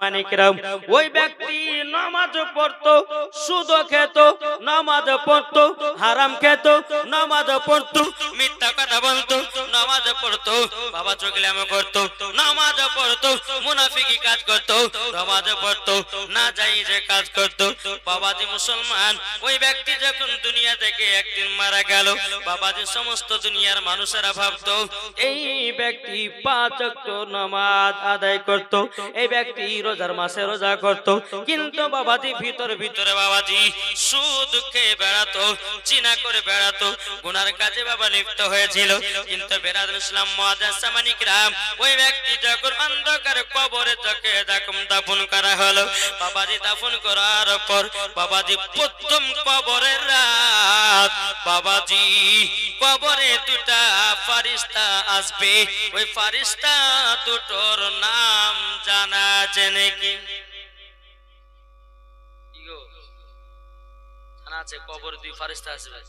মানিকরাম ওই ব্যক্তি নামাজ পড়তো, সুদ খেত, নামাজ পড়তো, হারাম খেত, নামাজ পড়তো, মিথ্যা কথা বলতো, নামাজ পড়তো, বাবা চোখলামো করতো, নামাজ পড়তো, মুনাফিকি কাজ করতো, নামাজ পড়তো, না জায়েজ কাজ করতো। বাবাজি মুসলমান, ওই ব্যক্তি যখন দুনিয়া থেকে একদিন মারা গেল, বাবাজি সমস্ত দুনিয়ার মানুষেরা ভাবতো এই ব্যক্তি 5 ওয়াক্ত নামাজ আদায় করত, এই ব্যক্তি রোজার মাসে রোজা করত, কিন্তু বাবাজি ভিতরে ভিতরে বাবাজি সুদ খেয়ে বেড়াতো, জিনা করে বেড়াতো, গুনার কাজে বাবা লিপ্ত হয়েছিল। কিন্তু বেরাদুল ইসলাম মুআজ্জাজ সামানী کرام ওই ব্যক্তি যখন অন্ধকার কবরে তাকে দাফন করা হলো, বাবাজি দাফন করার পর বাবাজি প্রথম কবরের রাত বাবাজি কবরে দুটা ফেরেশতা আসবে, ওই ফেরেশতা দুটোর নাম জানা আছে নাকি? জানা আছে কবরে দুই ফেরেশতা আসবে।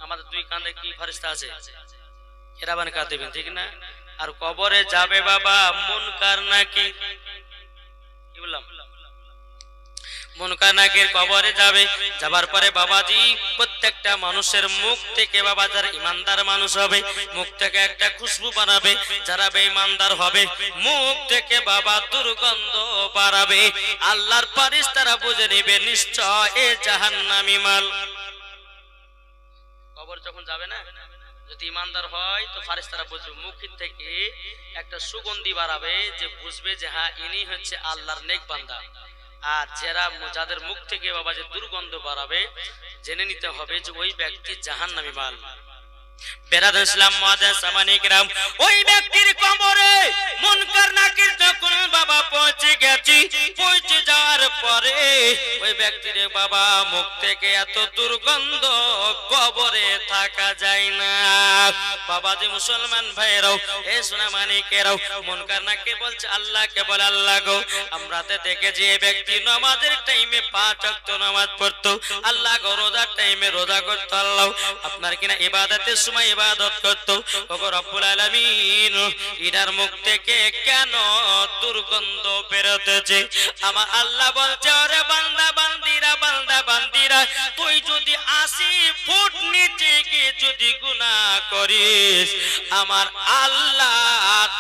আমাদের দুই কাঁধে কি ফেরেশতা আছে? কিরামান কাতিবিন, ঠিক না? আর কবরে যাবে বাবা মুনকার নাকির, কি বললাম? মুনকার নাকির কবরে যাবে, যাবার পরে বাবাজি প্রত্যেকটা মানুষের মুখ থেকে বাবা যারা ইমানদার মানুষ হবে মুখ থেকে একটা খুশবু বাড়াবে, যারা বেঈমানদার হবে মুখ থেকে বাবা দুর্গন্ধ বাড়াবে। আল্লাহর ফেরেশতারা বুঝে নেবে নিশ্চয় এ জাহান্নামী মাল। কবর যখন যাবে না, যদি ইমানদার হয় তো ফেরেশতারা বুঝবে, মুখ থেকে একটা সুগন্ধি বাড়াবে, যে বুঝবে যে হ্যাঁ ইনি হচ্ছে আল্লাহর নেক বান্দা। আর যাদের মুখ থেকে বাবা যে দুর্গন্ধ বাড়াবে জেনে নিতে হবে যে ওই ব্যক্তি জাহান্নামী মাল। বেরাদুল ইসলাম মুআজ্জাজ সামানী کرام ওই ব্যক্তির কবরে মুনকার নাকির যখন বাবা পৌঁছে গেছি, পৌঁছে যাওয়ার পরে ওই ব্যক্তির বাবা মুখ থেকে এত দুর্গন্ধ কবরে থাকা যায় না। বাবাজি মুসলমান ভাইরাও এ সোনা মানিকেরাও মুনকার নাকির বলছে আল্লাহকে, বলে আল্লাহ গো আমরা তো দেখেছি এই ব্যক্তি নামাজের টাইমে 5 ওয়াক্ত নামাজ পড়তো, আল্লাহ গো রোজার টাইমে রোজা করতো, আল্লাহ আপনার কিনা ইবাদতের সময় ইবাদত করতো, ওগো রব্বুল আলামিন ইনার মুখ থেকে কেন দুর্গন্ধ বেরোতেছে? আমার আল্লাহ বলছে ওরে বান্দা বান্দিরা, বান্দা বান্দিরা তুই যদি 80 ফুট নিচে গিয়ে যদি গুনাহ করিস আমার আল্লাহ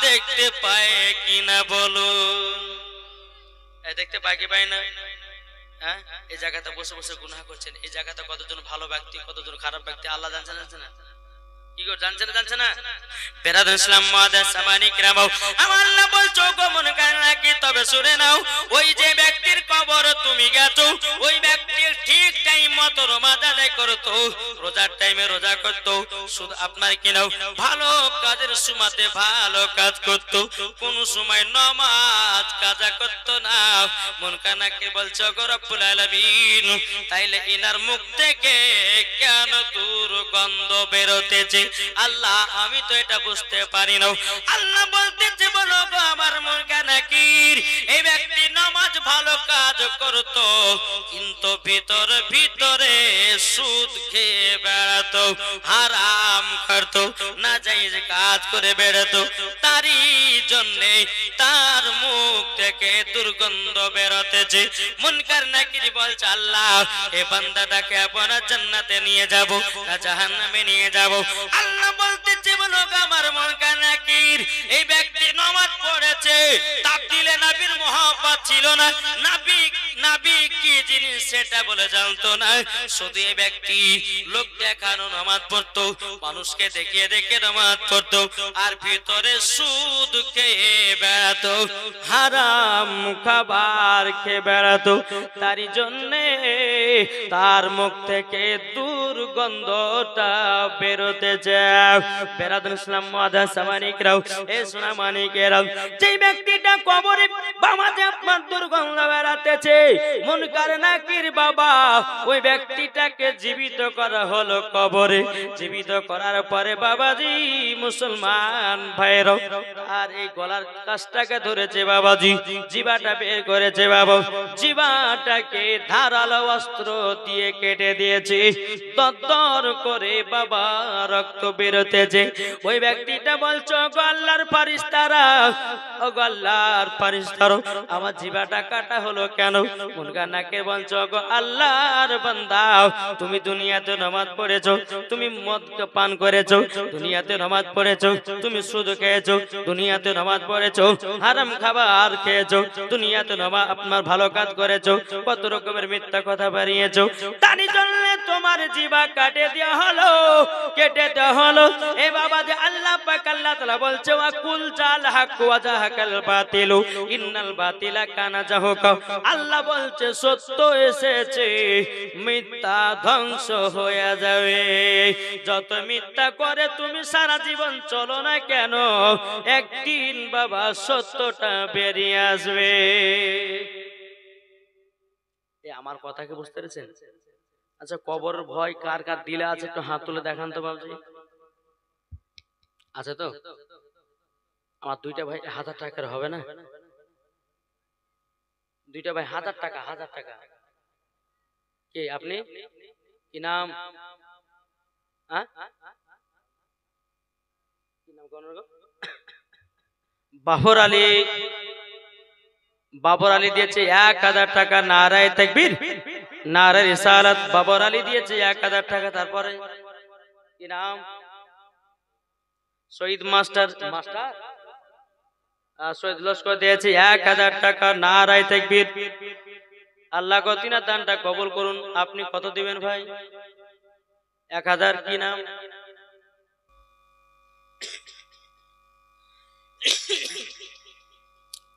দেখতে পায় কিনা বলুন? দেখতে পায় কি পায় না? হ্যাঁ, এই জায়গাতে বসে বসে গুনাহ করছেন, এই জায়গাতে কতজন ভালো ব্যক্তি কতজন খারাপ ব্যক্তি আল্লাহ জানছেন না? কি গো জানছে না? বেরাদুল ইসলাম মুআজ্জাজ সামানী کرام আমার আল্লাহ বলছো গো মুনকার নাকির তবে শুনে নাও, ওই যে ব্যক্তির কবর তুমি গেছো ওই ব্যক্তির ঠিক টাইম মতো নামাজ আদায় করতো, রোজার টাইমে রোজা করতো, শুধু আপনার কি নাও ভালো কাজের সময়তে ভালো কাজ করতো, কোন সময় নামাজ কাজা করতো না। মুনকার নাকির বলছো গো রব্বুল আলামিন তাইলে ইনার মুখ থেকে কেন দুর্গন্ধ বেরোতেছে? আল্লাহ আমি তো এটা বুঝতে পারি না। আল্লাহ বলতেছে বলো গো আমার মুনকার নাকির এই ব্যক্তি নামাজ ভালো কাজ করতো কিন্তু ভিতর ভিতরে সুদ খেয়ে বেড়াতো, হারাম করতো, নাজায়েজ কাজ করে বেড়াতো, তারই জন্যে তার মুখ থেকে দুর্গন্ধ বেরোতেছে। মুনকার নাকির বলছে আল্লাহ এ বান্দাটাকে আপনার জান্নাতে নিয়ে যাব না জাহান্নামে নিয়ে যাব? আল্লাহ বলতেছে বলো আমার মুনকার নাকির এই ব্যক্তি নামাজ পড়েছে, তাকদিলে নবীর মহব্বত ছিল না, নবী কি জিনিস সেটা বলে জানতো না, শুধু এই ব্যক্তি লোক দেখানো নামাজ পড়তো, মানুষকে দেখিয়ে দেখে নামাজ পড়তো, আর ভিতরে সুদ খেয়ে বেড়াতো, হারাম খাবার খেয়ে বেড়াতো, তারই জন্যে তার মুখ থেকে দুর্গন্ধটা বেরোতে যায়। বেরাদুল ইসলাম মুআজ্জাজ সামানী کرام এ সোনা মানিকেরাও যে ব্যক্তিটা কবরে বামাতে আপনার দুর্গন্ধ বেরাতেছে মুনকার নাকির বাবা ওই ব্যক্তিটাকে জীবিত করা হলো কবরে। জীবিত করার পরে বাবাজি মুসলমান ভাইরা আর এই গলার কাছটাকে ধরেছে বাবাজি, জিবাটা বের করেছে বাবা, জিবাটাকে ধারালো অস্ত্র দিয়ে কেটে দিয়েছে। দরদর করে বাবা রক্ত বেরোতেছে। ওই ব্যক্তিটা বলছো গো আল্লাহর ফারিস্তারা, ও গো আল্লাহর ফারিস্তারা, আমার জিবাটা কাটা হলো কেন? মুনকার নাকির বলছো গো আল্লাহর বান্দা, তুমি দুনিয়াতে নামাজ পড়েছো, তুমি মদ পান করেছো, দুনিয়াতে নামাজ পড়েছো, তুমি সুদ খেয়েছো, দুনিয়াতে নামাজ পড়েছো, হারাম খাবার খেয়েছো, দুনিয়াতে নামাজ আপনার ভালো কাজ করেছো, কত রকমের মিথ্যা কথা বাড়িয়েছো, তারই জন্য তোমার জিবা কাটে দেওয়া হলো, কেটে দেওয়া হলো। এ বাবা যে আল্লাহ পাক আল্লাহ তাআলা বলছে ওয়া কুল জাল হক ওয়া জাহাকাল বাতিল ইন্নাল বাতিলা কানা জাহুকা। আল্লাহ বলছে সত্য এসেছে, মিথ্যা ধ্বংস হয়ে যাবে। যত মিথ্যা করে তুমি সারা জীবন চলো না কেন, একদিন বাবা সত্যটা বেরিয়ে আসবে। আমার কথা কি বুঝতে পেরেছেন? আচ্ছা, কবরের ভয় কার কার দিলে আছে একটু হাত তুলে দেখান তো বাবুজি। আছে তো? আমার দুইটা ভাই 1000 টাকার হবে না? দুইটা ভাই 1000 টাকা, 1000 টাকা। কে আপনি? কি নাম? কি নাম কোন? বাবর আলী। বাবর আলী দিয়েছে 1000 টাকা। নারায়ে তাকবীর, নারায়ে রিসালাত। বাবর আলী দিয়েছে 1000 টাকা। তারপরে কি নাম? শহীদ মাস্টার। মাস্টার শহীদ লস্কর দিয়েছে 1000 টাকা। নারায়ে তাকবীর। আল্লাহ গো তিনার দানটা কবুল করুন। আপনি কত দিবেন ভাই? 1000। কি নাম?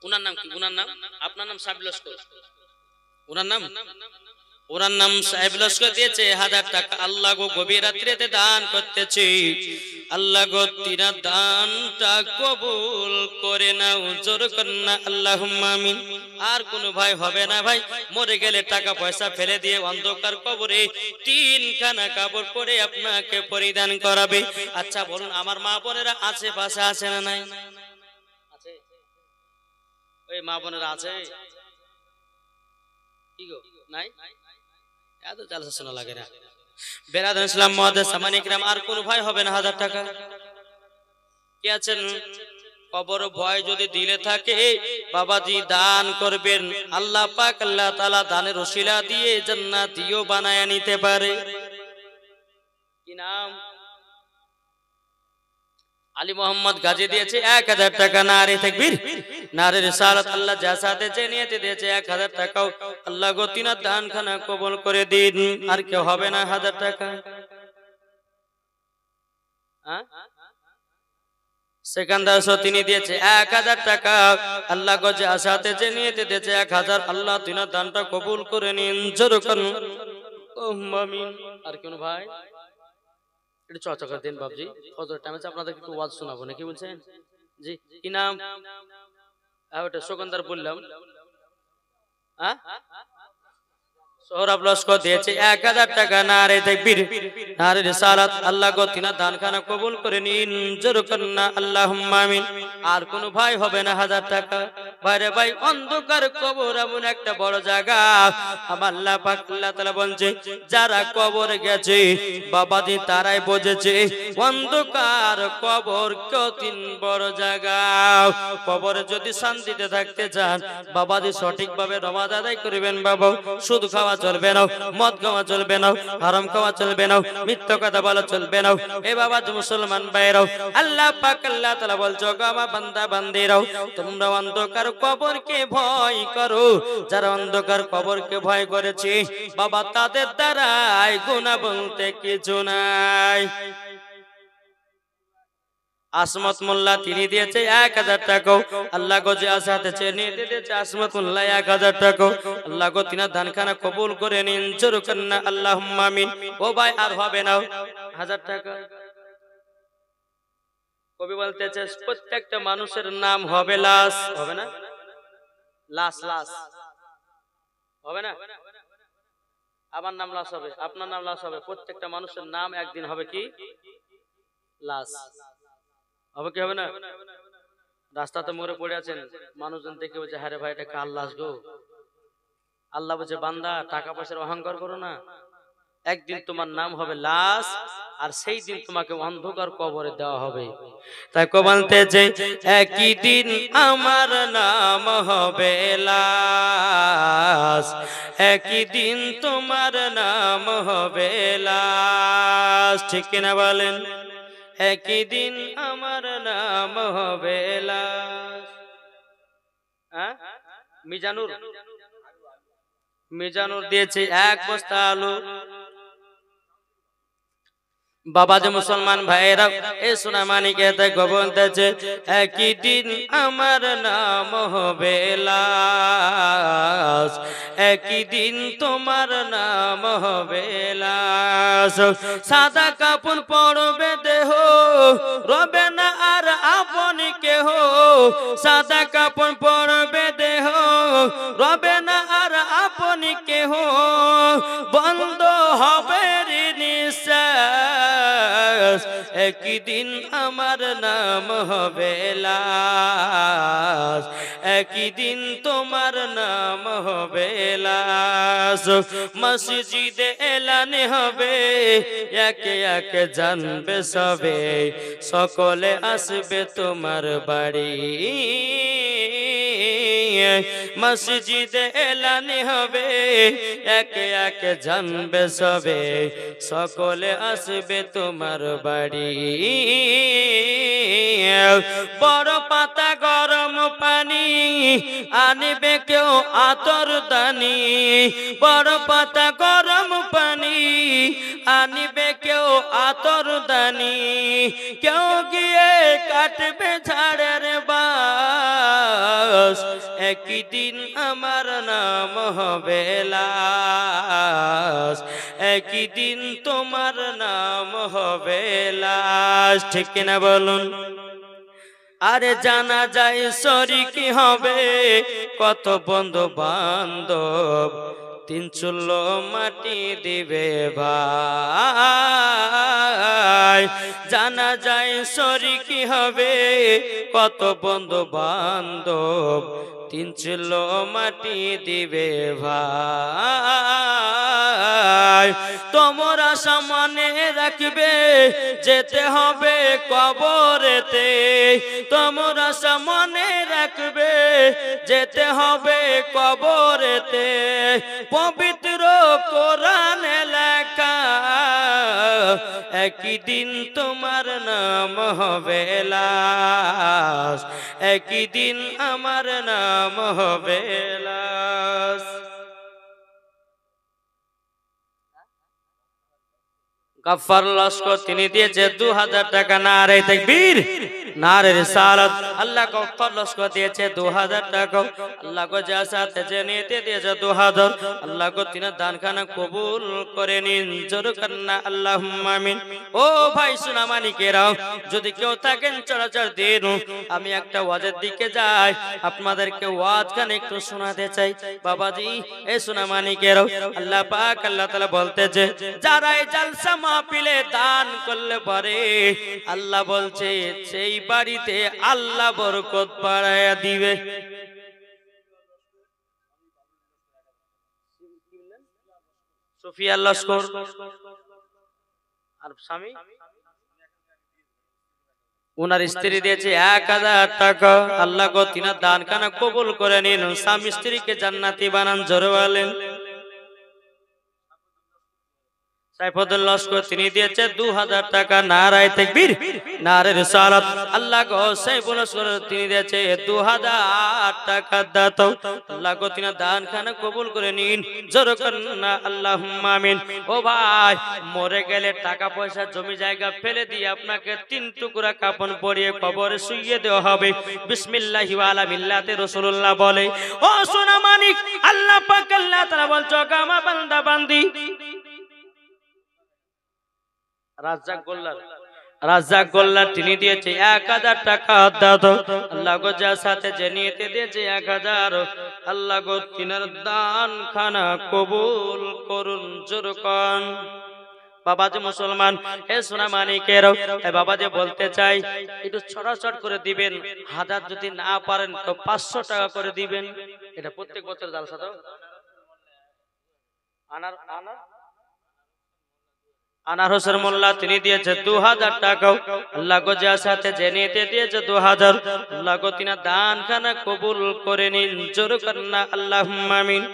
উনার নাম কি? উনার নাম? আপনার নাম সাহেব লস্কর? উনার নাম? ওনার নাম সাহেব লস্কর দিয়েছে 1000 টাকা। আল্লাহ গো গভীর রাত্রিতে দান করতেছি, আল্লাহ গো তিনার দানটা কবুল করে নাও। জোর করেন না আল্লাহুম্মা আমিন। আর কোন ভাই হবে না ভাই, মরে গেলে টাকা পয়সা ফেলে দিয়ে অন্ধকার কবরে 3খানা কাপড় পরে আপনাকে পরিধান করাবে। আচ্ছা বলুন, আমার মা বোনেরা আশেপাশে আছে না নাই? আছে? ওই মা বোনেরা আছে কি গো? নাই? এত জালসা শোনা লাগে না। বেরাদর ইসলাম মুআদ্দাস সামানি কিরাম, আর কোন ভাই হবে না 1000 টাকা? কি আছেন? কবর ভয় যদি দিলে থাকে বাবাজি দান করবেন, আল্লাহ পাক আল্লাহ তাআলা দানের ওসিলা দিয়ে জান্নাতিও বানায়া নিতে পারে। কি নাম? আলী মোহাম্মদ গাজী দিয়েছে 1000 টাকা। নারে তাকবীর, নারে রিসালাত। আল্লাহ যা সাথে যে নিয়তে দিয়েছে 1000 টাকাও আল্লাহ গো তিনার দান খানা কবুল করে দিন। আর কেউ হবে না 1000 টাকা? সেকান্দার তিনি দিয়েছে 1000 টাকা। আল্লাহ গো যা সাথে যে নিয়তে দিয়েছে 1000, আল্লাহ তিনার দানটা কবুল করে নিন। জোর করুন আমিন। আর কোন ভাই? একটু চর্চা করে দিন বাবজি, ফজর টাইমে আপনাদের একটু ওয়াজ শোনাবো নাকি বলছেন? জি। কি নাম? ওটা সুগন্ধার বললাম। সৌরভ লস্কর দিয়েছে 1000 টাকা। নারে তাকবীর, নারে রিসালাত। আল্লাহ গো তিনার দানখানা কবুল করে নিন। জোর করুন না আল্লাহুম্মা আমিন। আর কোন ভাই হবে না 1000 টাকা? ভাইরে ভাই, অন্ধকার কবর এমন একটা বড় জায়গা, আমার আল্লাহ পাক আল্লাহ তাআলা বলছে যারা কবরে গেছে বাবাজি তারাই বুঝেছে অন্ধকার কবর কঠিন বড় জায়গা। কবরে যদি শান্তিতে থাকতে চান বাবাজি সঠিকভাবে নামাজ আদায় করবেন। বাবা সুদ খাওয়া চলবে না, মদ খাওয়া চলবে না, হারাম খাওয়া চলবে না, মিথ্যা কথা বলা চলবে না। এ বাবা মুসলমান ভাইরাও, আল্লাহ পাক আল্লাহ তাআলা বলছো গো আমার বান্দা বান্দিরাও, তোমরা অন্ধকার কবরকে ভয় করো। যারা অন্ধকার কবরকে ভয় করেছে বাবা তাদের দ্বারাই গুনাহ বলতে কিছু নাই। আসমত মোল্লা তিনি দিয়েছে 1000 টাকা। আল্লাহ গো যে আসাতে চেয়ে দিয়েছে আসমত মোল্লা 1000 টাকা। আল্লাহ গো তিনার দানখানা কবুল করে নিন। জোর করেন না আল্লাহুম্মা আমিন। ও ভাই আর হবে না 1000 টাকা? কবি বলতেছে প্রত্যেকটা মানুষের নাম হবে লাশ। হবে না? লাশ লাশ হবে না? আমার নাম লাশ হবে, আপনার নাম লাশ হবে, প্রত্যেকটা মানুষের নাম একদিন হবে কি লাশ হবে, কি হবে না? রাস্তাতে মরে পড়ে আছেন, মানুষজন দেখে বলছে হ্যাঁ রে ভাই এটা কার লাশ গো। আল্লাহ বলছে বান্দা টাকা পয়সার অহংকার করো না, একদিন তোমার নাম হবে লাশ, আর সেই দিন তোমাকে অন্ধকার কবরে দেওয়া হবে। তাই বলতেছে একই দিন আমার নাম হবে লাশ, একই দিন তোমার নাম হবে লাশ, ঠিক কিনা বলেন? একই দিন আমার নাম হবে লাশ। হ্যাঁ, মিজানুর মিজানুর দিয়েছে 1 বস্তা আলু। বাবা যে মুসলমান ভাইরা এ সোনা মানিকে বলতেছে একই দিন আমার নাম হবে লাশ, একই দিন তোমার নাম হবে লাশ। সাদা কাপড় পরবে দেহ, রবে না আর আপন কেহ, সাদা কাপড় পরবে দেহ, রবে না আর আপন কেহ, বন্ধ হবে নিঃশ্বাস, একই দিন আমার নাম হবে লাশ, একই দিন তোমার নাম হবে লাশ। মসজিদে এলান হবে, একে একে জানবে সবে, সকলে আসবে তোমার বাড়ি। মসজিদে এলান হবে, একে একে জানবে সবে, সকলে আসবে তোমার বাড়ি। বড় পাতা গরম পানি আনবে কেউ আতর দানি, বড় পাতা গরম পানি আনবে কেউ আতর দানি, কেউ গিয়ে কাটবে ঝাড়ের বাস, একই দিন আমার নাম হবে লাশ, একই দিন তোমার নাম হবে লাশ, ঠিক কিনা বলুন? আরে জানা যায় শরিকি হবে কত বন্ধু বান্ধব, 3 চুলো মাটি দিবে ভাই, জানা যায় শরিকি হবে কত বন্ধু বান্ধব, 3 চুলো মাটি দিবে ভাই। তোমরা সামনে রাখবে যেতে হবে কবরেতে, তোমরা সামনে রাখবে যেতে হবে কবরেতে, পবিত্র কোরআনে লেখা একই দিন তোমার নাম হবে লাশ, একই দিন আমার নাম হবে লাশ। গফফার লস্কর তিনি দিয়েছে 2000 টাকা। নারে তাকবীর, নারে রিসালাত। আল্লাহ গফফার লস্কর দিয়েছে 2000 টাকা। আল্লাহ গো যা সাথে যে নিতে দিয়েছে 2000, আল্লাহ গো তিনা দানখানা কবুল করে নিন, জোর করনা আল্লাহুম্মা আমিন। ও ভাই সোনা মানিকেরাও, যদি কেউ থাকেন চলাচল দিন, আমি একটা ওয়াজের দিকে যাই, আপনাদেরকে ওয়াজখানে একটু শোনাতে চাই। বাবাজি এ সোনা মানিকেরাও, আল্লাহ পাক আল্লাহ তাআলা বলতেছে যারা এই জালসা মাহফিলে দান করলে পারে, আল্লাহ বলছে সেই বাড়িতে আল্লাহ বরকত বাড়ায়া দিবে। সুফিয়া লস্কর আর স্বামী ওনার স্ত্রী দিয়েছে 1000 টাকা। আল্লাহ গো তিনার দানখানা কবুল করে নিন, স্বামী স্ত্রীকে জান্নাতি বানান, জোরে বলেন। সাইফুদ্দিন লস্কর তিনি দিয়েছে 2000 টাকা। নারায়ে তাকবীর, নারে রিসালাত। আল্লাহ গো সাইফুল লস্কর তিনি দিয়েছে 2000 টাকা দাতা। আল্লাহ গো তিনার দানখানা কবুল করে নিন, জোরে করনা আল্লাহুম্মা আমিন। ও ভাই, মরে গেলে টাকা পয়সা জমি জায়গা ফেলে দিয়ে আপনাকে 3 টুকরা কাফন পরিয়ে কবরে শুইয়ে দেওয়া হবে। বিসমিল্লাহি ওয়া আলা মিল্লাতে রাসূলুল্লাহ বলে। ও সোনা মানিক, আল্লাহ পাক আল্লাহ তাআলা বলছো গামা বান্দা বান্দি রাজ্জাক গোল্লার রাজ্জাক গোল্লা তিনি দিয়েছে 1000 টাকা দাও। আল্লাহ গো যার সাথে যে নিতে দিয়েছে 1000, আল্লাহ গো তিনার দান খানা কবুল করুন। জোরকান বাবাজি মুসলমান, হে সোনা মানিকের, বাবাজি বলতে চাই একটু ছড়াছড় করে দিবেন। 1000 যদি না পারেন তো 500 টাকা করে দিবেন। এটা প্রত্যেক বছর জালসা তো। আনার হোসেন মোল্লা তিনি দিয়েছে 2000 টাকা। আল্লাহ গো যার সাথে যে নিতে দিয়েছে 2000, আল্লাহ গো তিনা দান খানা কবুল করে নিন। জোর করনা আল্লাহুম্মা আমিন।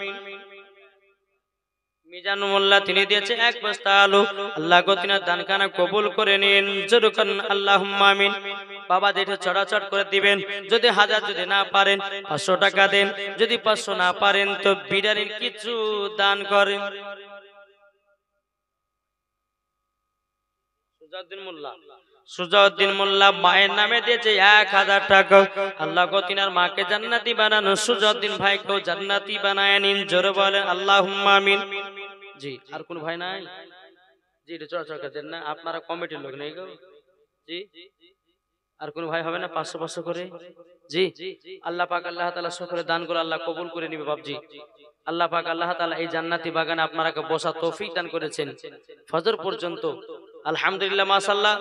মিজান মোল্লা তিনি দিয়েছে 1 বস্তা আলু। আল্লাহ গো তিনার দান খানা কবুল করে নিন। জোর করনা আল্লাহুম্মা আমিন। বাবা যেটা চড়াচড় করে দিবেন। যদি 1000 যদি না পারেন 500 টাকা দেন। যদি 500 না পারেন তো বিরিয়ানির কিছু দান করেন। সুজাউদ্দিন মোল্লা মায়ের নামে দিয়েছে 1000 টাকা। আল্লাহ গো তিনার মাকে জান্নাতি বানানো, সুজাউদ্দিন ভাইকেও জান্নাতি বানায় নিন। জোরে বলেন আল্লাহুম্মা আমিন। জি আর কোন ভাই নাই? জি এটা চড়াচড় করে দেন না, আপনারা কমিটির লোক নেই গো। জি আর কোন ভাই হবে না? 500 করে। জি আল্লাহ পাক আল্লাহ তাআলা সকলের দানগুলো আল্লাহ কবুল করে নিবে বাপজি। আল্লাহ পাক আল্লাহ তাআলা এই জান্নাতি বাগানে আপনারাকে বসা তৌফিক দান করেছেন ফজর পর্যন্ত। আলহামদুলিল্লাহ মাশাআল্লাহ।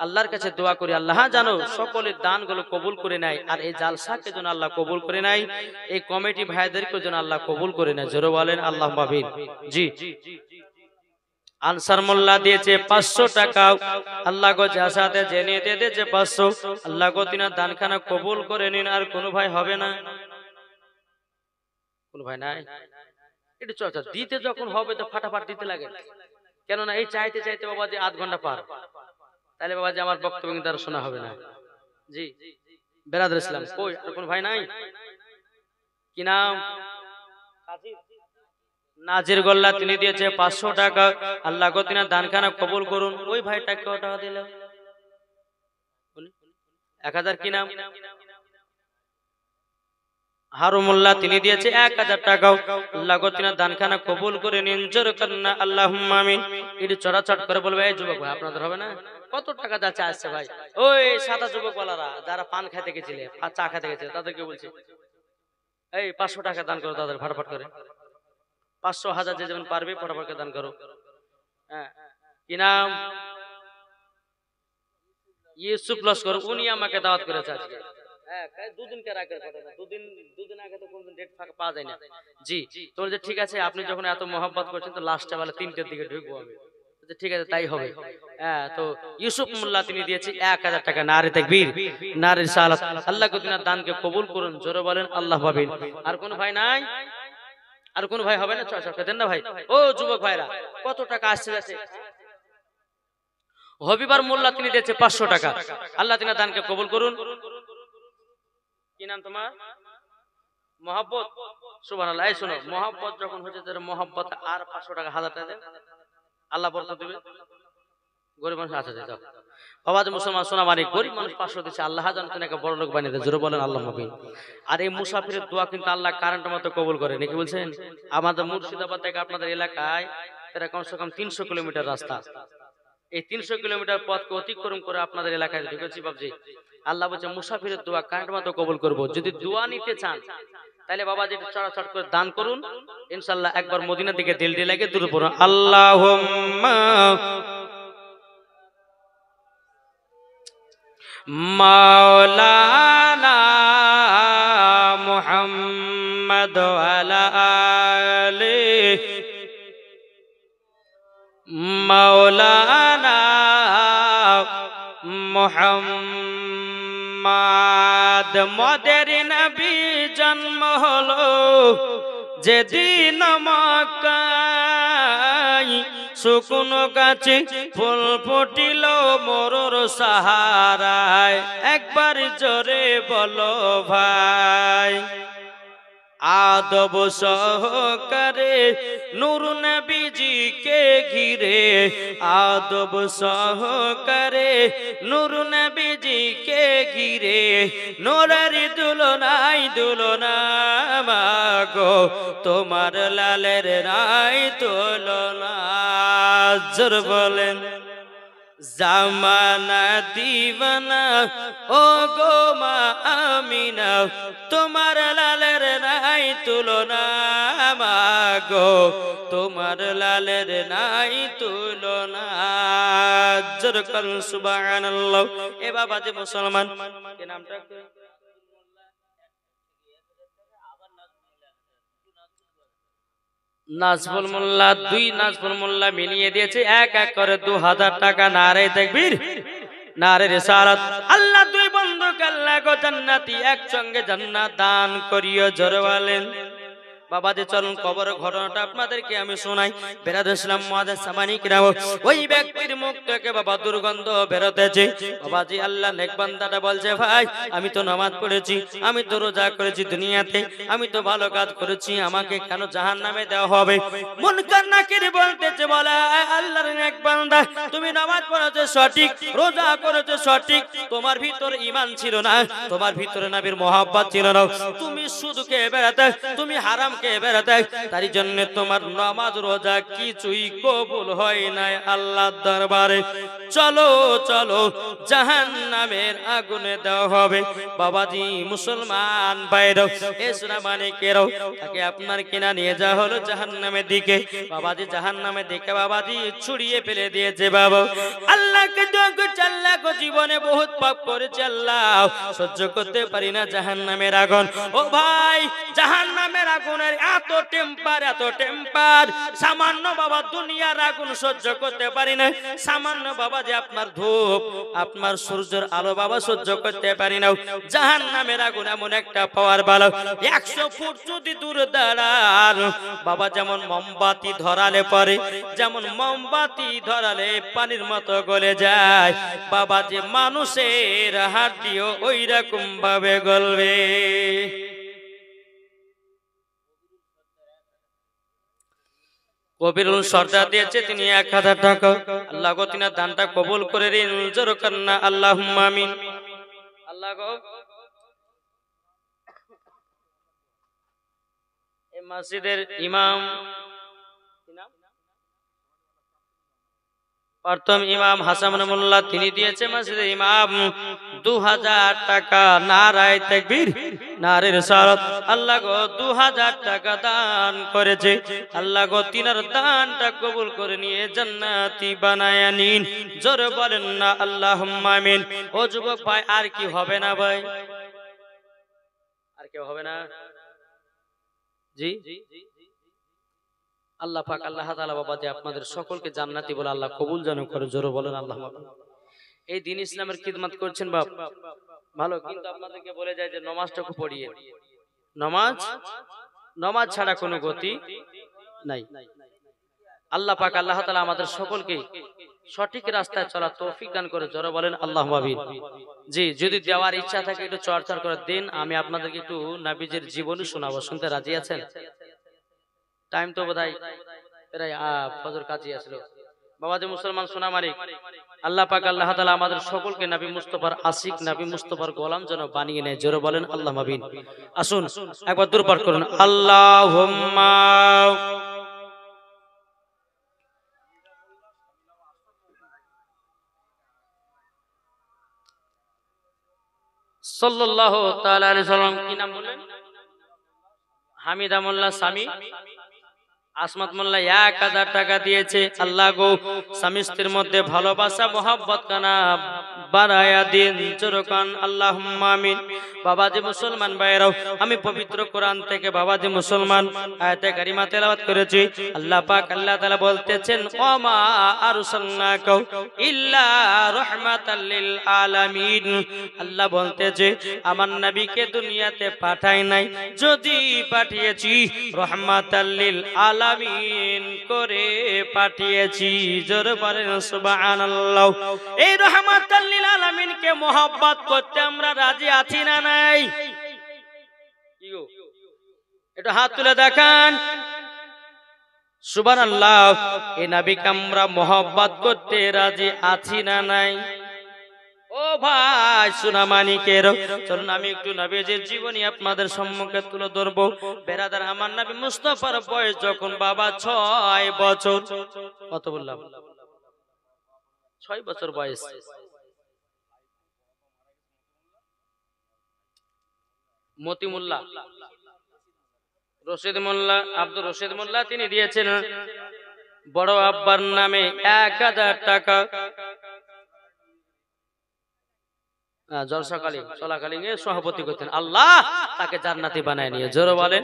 আল্লাহর কাছে দোয়া করি আল্লাহ জানো সকলের দানগুলো কবুল করে নেয়, আর এই জালসাকে যেন আল্লাহ কবুল করে নেয়, এই কমিটি ভাইদেরকে যেন আল্লাহ কবুল করে নেয়। জোরে বলেন আল্লাহুম্মা আমিন। জি আনসার মোল্লা দিয়েছে 500 টাকা। আল্লাহ গো যার সাথে জেনে দিয়েছে 500, আল্লাহ গো তিনার দানখানা কবুল করে নিন। আর কোন ভাই হবে না? কোন ভাই নাই? একটু চর্চা দিতে যখন হবে তো ফাটাফাট দিতে লাগে, কেননা এই চাইতে চাইতে বাবা যে 8 ঘন্টা পার, তাহলে বাবা যে আমার বক্তব্য কিন্তু আর শোনা হবে না। জি বেরাদর ইসলাম কই আর কোন ভাই নাই? কি নাম? নাজির গোল্লা তিনি দিয়েছে 500 টাকা। আল্লাহ গো তিনার দানখানা কবুল করুন। ওই ভাইটা কত টাকা দিল? 1000 কি নাম? হারুমুল্লাহ তিনি দিয়েছে 1000 টাকা। আল্লাহ গো তিনার দানখানা কবুল করে নিন। জোর করনা আল্লাহুম্মা আমিন। এটি চড়াচড় করে বলবে এই যুবক ভাই আপনাদের হবে না? কত টাকা যাচ্ছে আসছে ভাই? ওই সাদা যুবক বলারা যারা পান খাইতে গেছিলে, চা খাইতে গেছিলে তাদেরকে বলছে এই 500 টাকা দান করো, তাদের ফটাফট করে 500 1000 যে যেমন পারবে ফটাফট দান করো। হ্যাঁ কি নাম? ইউসুফ লস্কর, উনি আমাকে দাওয়াত করেছে আজকে। হ্যাঁ দুদিন কে রাখের ঘটনা, দুদিন আগে তো কোনদিন ডেট ফাঁকা পাওয়া যায় না। জি তো বলছে ঠিক আছে আপনি যখন এত মহব্বত করছেন তো লাস্টে বেলা 3টের দিকে ঢুকবো আমি। ঠিক আছে তাই হবে। হ্যাঁ তো ইউসুফ মোল্লা তিনি দিয়েছে 1000 টাকা। নারে তাকবীর, নারে রিসালাত। আল্লাহ গো তিনার দানকে কবুল করুন। জোরে বলেন আল্লাহু আকবার। আর কোন ভাই নাই? আর কোন ভাই হবে না? চর্চা দেন না ভাই। ও যুবক ভাইরা কত টাকা আসছে যাচ্ছে? হবিবার মোল্লা তিনি দিয়েছে 500 টাকা। আল্লাহ তিনার দানকে কবুল করুন। কি নাম তোমার? মহব্বত। সুবহানাল্লাহ। এই শোনো মহব্বত যখন হচ্ছে তার মহব্বত আর 500 টাকা 1000 টাকা দেন, আল্লাহ বরকত দিবে। গরিব মানুষ আছে দাও বাবা যে মুসলমান সোনা মানিক, গরিব মানুষ 500 দিচ্ছে, আল্লাহ জানেন তোমাকে বড় লোক বানিয়ে দেয়। জোরে বলেন আল্লাহুম্মা আমিন। আর এই মুসাফিরের দোয়া কিন্তু আল্লাহ কারেন্টের মতো কবুল করে নাকি বলছেন? আমাদের মুর্শিদাবাদ থেকে আপনাদের এলাকায় এটা কমসে কম 300 কিলোমিটার রাস্তা। এই 300 কিলোমিটার পথকে অতিক্রম করে আপনাদের এলাকায় ঢুকেছি বাবজি। আল্লাহ বলছে মুসাফিরের দোয়া কারেন্টের মতো কবুল করব। যদি দোয়া নিতে চান তাহলে বাবা যেটা চড়াচড় করে দান করুন, ইনশাআল্লাহ একবার মদিনার দিকে দিল দিয়ে লাগে দূরে পড়ুন আল্লাহুম্মা মাওলানা মুহাম্মদ ওয়ালা আলিহি মাওলানা মুহাম্মদ। মদের নবী জন্ম হলো যেদিন মক্কায়, শুকনো গাছে ফুল ফুটিল মরুর সাহারায়। একবার জোরে বলো ভাই। আদব সহকারে নূর নবীজিকে ঘিরে, আদব সহকারে নূর নবীজিকে ঘিরে, নূরের দুলনাই দুলনা মাগো তোমার লালের নাই তুলনা। জোর বলেন জামানা দিবানা ও গো মা আমিনা, তোমার লালের নাই তুলনা মা গো, তোমার লালের নাই তুলনা। জোরে করুন সুবহানাল্লাহ। এ বাবা যে মুসলমান, কি নামটা? নাজফুল মোল্লা, দুই নাজফুল মোল্লা মিলিয়ে দিয়েছে এক এক করে 2000 টাকা। নারে তাকবীর, নারে রিসালাত। আল্লাহ দুই বন্ধুকে আল্লাহ গো জান্নাতি একসঙ্গে জান্নাত দান করিও। জোরে বলেন। বাবাজি চলুন কবরের ঘটনাটা আপনাদেরকে আমি শোনাই। বেরাদুল ইসলাম মুআজ্জিজ সামানি কিরাম, ওই ব্যক্তির মুখ থেকে বাবা দুর্গন্ধ বেরোতেছে। বাবাজি আল্লাহ নেক বান্দাটা বলছে, ভাই আমি তো নামাজ পড়েছি, আমি তো রোজা করেছি দুনিয়াতে, আমি তো ভালো কাজ করেছি, আমাকে কেন জাহান্নামে দেওয়া হবে? মুনকার নাকির বলতেছে, বলে আল্লাহর নেক বান্দা, তুমি নামাজ পড়েছো সঠিক, রোজা করেছো সঠিক, তোমার ভিতরে ঈমান ছিল না, তোমার ভিতরে নবীর মহব্বত ছিল না, তুমি সুদকে বেরাতে, তুমি হারাম তার জন্য তোমার নামাজ রোজা কিছুই কবুল হয় নাই আল্লাহর দরবারে। চলো চলো জাহান্নামের আগুনে দেওয়া হবে। বাবাজি মুসলমান ভাইরা, এ সোনা মানিকেরাও, তাকে আপনার কিনা নিয়ে যাওয়া হলো জাহান্নামের দিকে। বাবাজি জাহান্নামের দিকে বাবাজি ছুড়িয়ে ফেলে দিয়েছে। বাবা আল্লাহকে আল্লাহ জীবনে বহুত পাপ করেছে, আল্লাহ সহ্য করতে পারি না জাহান্নামের আগুন। ও ভাই জাহান্নামের আগুনের এত টেম্পার, সামান্য বাবা দুনিয়ার আগুন সহ্য করতে পারি না, সামান্য বাবা যে আপনার ধূপ, আপনার সূর্যের আলো বাবা সহ্য করতে পারি না। জাহান্নামের আগুন এমন একটা পাওয়ার বালা, 100 ফুট যদি দূর দাঁড়ান বাবা, যেমন মোমবাতি ধরালে পরে, যেমন মোমবাতি ধরালে পানির মতো গলে যায় বাবা, যে মানুষের হাড়িও ওই রকম ভাবে গলবে। কবিরুল সর্দার দিয়েছে তিনি 1000 টাকা। আল্লাহ গো তিনার দানটা কবুল করে দিন। জোরে কান্না আল্লাহুম্মা আমিন। আল্লাহ গো এই মসজিদের ইমাম, প্রথম ইমাম হাসান মোল্লা, তিনি দিয়েছে মসজিদের ইমাম 2000 টাকা। নারায়ে তাকবীর, নারে রিসালাত। আল্লাহ গো 2000 টাকা দান করেছে। আল্লাহ গো তিনার দানটা কবুল করে নিয়ে জান্নাতি বানায়া নিন। জোরে বলেন না আল্লাহুম্মা আমিন। ও যুবক ভাই, আর কি হবে না ভাই? আর কি হবে না? জি আল্লাহ পাক আল্লাহ তাআলা বাবা যে আপনাদের সকলকে জান্নাতি বলে আল্লাহ কবুল যেন করে। জোরে বলেন আল্লাহুম্মা আমিন। এই দ্বীন ইসলামের খিদমত করছেন বাপ ভালো, কিন্তু আপনাদেরকে বলে যায় যে নামাজটাকে পড়িয়ে, নামাজ ছাড়া কোনো গতি নাই। আল্লাহ পাক আল্লাহ তাআলা আমাদের সকলকে সঠিক রাস্তায় চলার তৌফিক দান করে। জোরে বলেন আল্লাহুম্মা আমিন। জি, যদি দেওয়ার ইচ্ছা থাকে একটু চর্চা করে দিন, আমি আপনাদেরকে একটু নবীজির জীবনী শোনাবো। শুনতে রাজি আছেন? টাইম তো বোধহয় প্রায় ফজর কাছে আসলো। বাবা যে মুসলমান সোনা মালিক, আল্লাহ পাক আল্লাহ তাআলা আমাদের সকলকে নবী মুস্তাফার আশিক, নবী মুস্তাফার গোলাম যেন বানিয়ে নেয়। জোরে বলেন আল্লাহুম্মা আমিন। আসুন একবার দরুদ পাঠ করুন। আল্লাহুম্মা সাল্লাল্লাহু তাআলা আলাইহি সাল্লাম। কি নাম বললেন? হামিদা মোল্লা স্বামী, আসমাত মোল্লা 1000 টাকা দিয়েছে। আল্লাহ গো স্বামী স্ত্রীর মধ্যে ভালোবাসা মহব্বত কানা বাড়ায়া দিন। জোরকান আল্লাহুম্মা আমিন। বাবাজি মুসলমান ভাইরাও, আমি পবিত্র কোরআন থেকে বাবাজি মুসলমান আয়াতে কারিমা তেলাওয়াত করেছি। আল্লাহ পাক আল্লাহ তাআলা বলতেছেন, ওমা আরসালনাকা ইল্লা রাহমাতাল লিল আলামিন। আল্লাহ বলতেছে আমার নবীকে দুনিয়াতে পাঠাই নাই, যদি পাঠিয়েছি রহমাতাল লিল আলামিন করে পাঠিয়েছি। জোরে বলেন সুবহানাল্লাহ। এই রহমাতাল লিল আলামিনকে মহব্বত করতে আমরা রাজি আছি না নাই? একটু হাত তুলে দেখান। সুবহানাল্লাহ। এই নবীকে আমরা মহব্বত করতে রাজি আছি না নাই? ও ভাই সোনা মানিকের, চলুন আমি একটু নবীজির জীবনী আপনাদের সম্মুখে তুলে ধরবো। বেরাদার, আমার নবী মুস্তাফার বয়স যখন বাবা 6 বছর, কত বললাম? 6 বছর বয়স। মতি মোল্লা, রশিদ মোল্লা, আব্দুর রশিদ মোল্লা তিনি দিয়েছেন বড় আব্বার নামে 1000 টাকা। জলসাকালী চলাকালীন সভাপতি করতেন, আল্লাহ তাকে জান্নাতি বানায় নিয়ে জোরে বলেন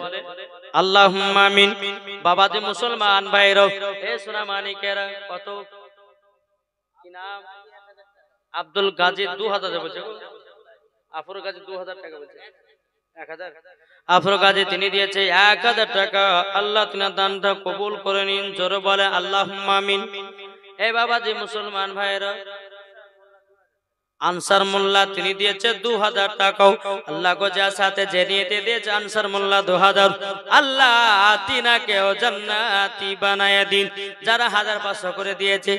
আল্লাহুম্মা আমিন। বাবাজি মুসলমান ভাইরা, এ সোনা মানিকেরা, কত কি নাম? আব্দুল গাজী 2000 বলছে, আফর গাজী 2000 টাকা বলছে, 1000। আফর গাজী তিনি দিয়েছে 1000 টাকা। আল্লাহ তিনার দানটা কবুল করে নিন, জোরে বলে আল্লাহুম্মা আমিন। এ বাবাজি মুসলমান ভাইরা, আনসার মোল্লা তিনি দিয়েছে 2000 টাকা। আল্লাহ গো যার সাথে যে নিতে দিয়েছে আনসার মোল্লা 2000, আল্লাহ তিনাকেও জান্নাতি বানায় দিন। যারা 1500 করে দিয়েছে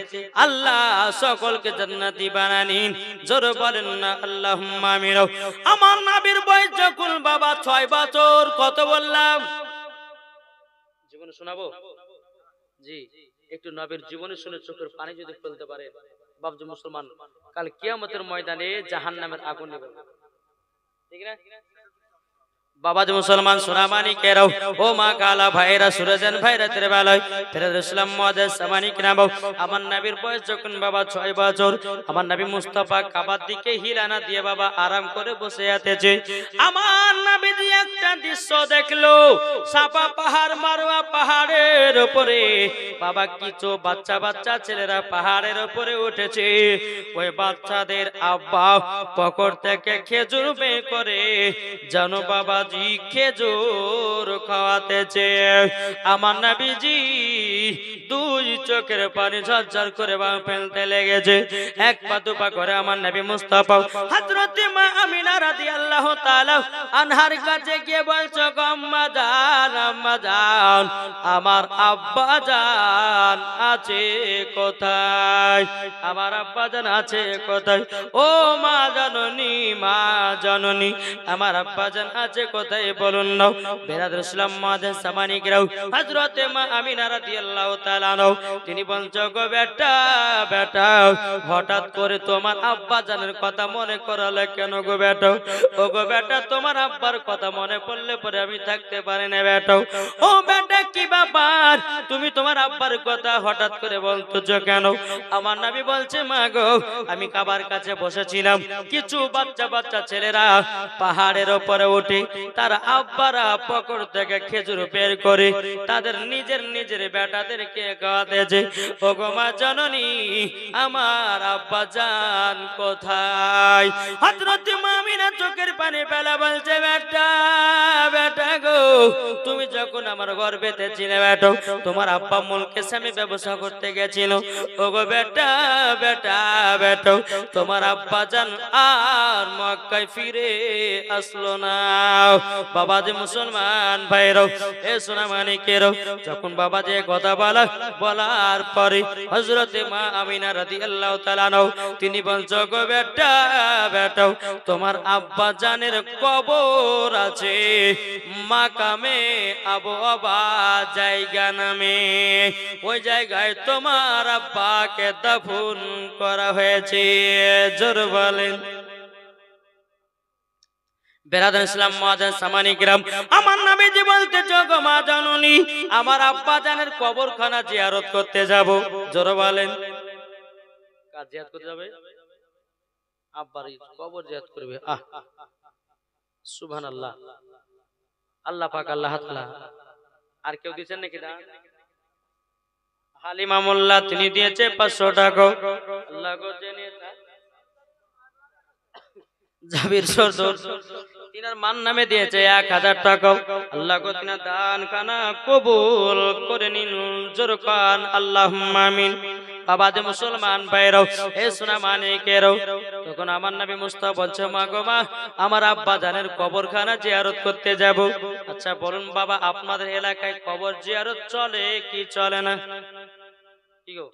আল্লাহ সকলকে জান্নাতি বানায় নিন, জোরে বলেন না আল্লাহুম্মা আমিন। আমার নবীর বয়স যখন বাবা 6 বছর, কত বললাম? জীবনে শোনাবো জি, একটু নবীর জীবনে শুনে চোখের পানি যদি ফেলতে পারে বাবজি মুসলমান, কাল কিয়ামতের ময়দানে জাহান্নামের আগুন নিবে, ঠিক না? বাবাজি মুসলমান সোনামানি কেরাও, ও মা কালা ভাইরা, সুরজান ভাইরা তেরে বেলায় তেরে ইসলাম মুআজ্জাজ সামানি কিনাবো। আমার নবীর বয়স যখন বাবা 6 বছর, আমার নবী মুস্তাফা কাবার দিকে হিলানা দিয়ে বাবা আরাম করে বসে আছেছে। আমার নবীজি একটা দৃশ্য দেখলো, সাফা পাহাড় মারওয়া পাহাড়ের উপরে বাবা কিছু বাচ্চা বাচ্চা ছেলেরা পাহাড়ের উপরে উঠেছে। ওই বাচ্চাদের আব্বা পকেট থেকে খেজুর বের করে জানো বাবা খেজুর খাওয়াতেছে। আমার নবীজি 2 চোখের পানি ঝরঝর করে ফেলতে লেগেছে। এক পা দুপা করে আমার নবী মুস্তাফা হযরত মা আমিনা রাদিয়াল্লাহু তাআলা আনহার কাছে গিয়ে বলছো, আম্মা জান, আম্মা জান, আমার আব্বা জান আছে কোথায়? আমার আব্বা জান আছে কোথায়? ও মা জননী, মা জননী, আমার আব্বা জান আছে কোথায় বলুন না। বেরাদর ইসলাম মুআজ্জাজ সামানি কিরাও, হযরত মা আমিনা রাদিয়াল্লাহু তাআলা তিনি বলছো, গো বেটা, বেটা, হঠাৎ করে তোমার আব্বা জানের কথা মনে করালে কেন গো বেটা? ও গো বেটা, তোমার আব্বার কথা মনে পড়লে পরে আমি থাকতে পারি না বেটা। ও বেটা, কি ব্যাপার, তুমি তোমার আব্বার কথা হঠাৎ করে বলছো কেন? আমার নবী বলছে, মা গো, আমি কাবার কাছে বসেছিলাম, কিছু বাচ্চা বাচ্চা ছেলেরা পাহাড়ের উপরে উঠে তার আব্বারা পকেট থেকে খেজুর বের করে তাদের নিজের নিজের বেটাদেরকে খাওয়াতেছে। ও গো মা জননী, আমার আব্বা জান কোথায়? হযরত মা আমিনা চোখের পানি ফেলা বলছে, বেটা, বেটা গো, তুমি যখন আমার গর্ভেতে ছিলে বেটা, তোমার আব্বা মুলকে সামে ব্যবসা করতে গেছিল। ও গো বেটা, বেটা, বেটা, তোমার আব্বা জান আর মক্কায় ফিরে আসলো না। বাবাজি মুসলমান ভাইরাও, এ সোনা মানিকেরাও, যখন বাবাজি কথা বলার পরে হযরত মা আমিনা রাদিয়াল্লাহু তাআলা তিনি বলছো, গো বেটা, বেটা, তোমার আব্বা জানের কবর আছে মাকামে আবু আবা জায়গা নামে, ওই জায়গায় তোমার আব্বাকে দাফন করা হয়েছে। জোর বলেন বেরাদার ইসলাম মুআজ্জাজ সামানি কিরাম, আমার নবীজি বলতেছে, গো মা জননী, আমার আব্বা জানের কবরখানা জিয়ারত করতে যাব। জোরে বলেন, কাজ জিয়ারত করতে যাবে? আব্বার কবর জিয়ারত করবে। সুবহানাল্লাহ, আল্লাহ পাক, আল্লাহ তাআলা। আর কেউ দিবেন নাকি দান? হালিমা মোল্লা তিনি দিয়েছে 500 টাকা। আল্লাহ গো জেনে জাবির সরদার তিনার মান নামে দিয়েছে 1000 টাকা। আল্লাহ গো তিনার দান খানা কবুল করে নিন, জোর কান আল্লাহুম্মা আমিন। বাবাজি মুসলমান ভাইরাও, এ সোনা মানিকেরাও, তখন আমার নবী মুস্তাফা বলছে, মা গো মা, আমার আব্বা জানের কবরখানা জিয়ারত করতে যাব। আচ্ছা বলুন বাবা, আপনাদের এলাকায় কবর জিয়ারত চলে কি চলে না? কি গো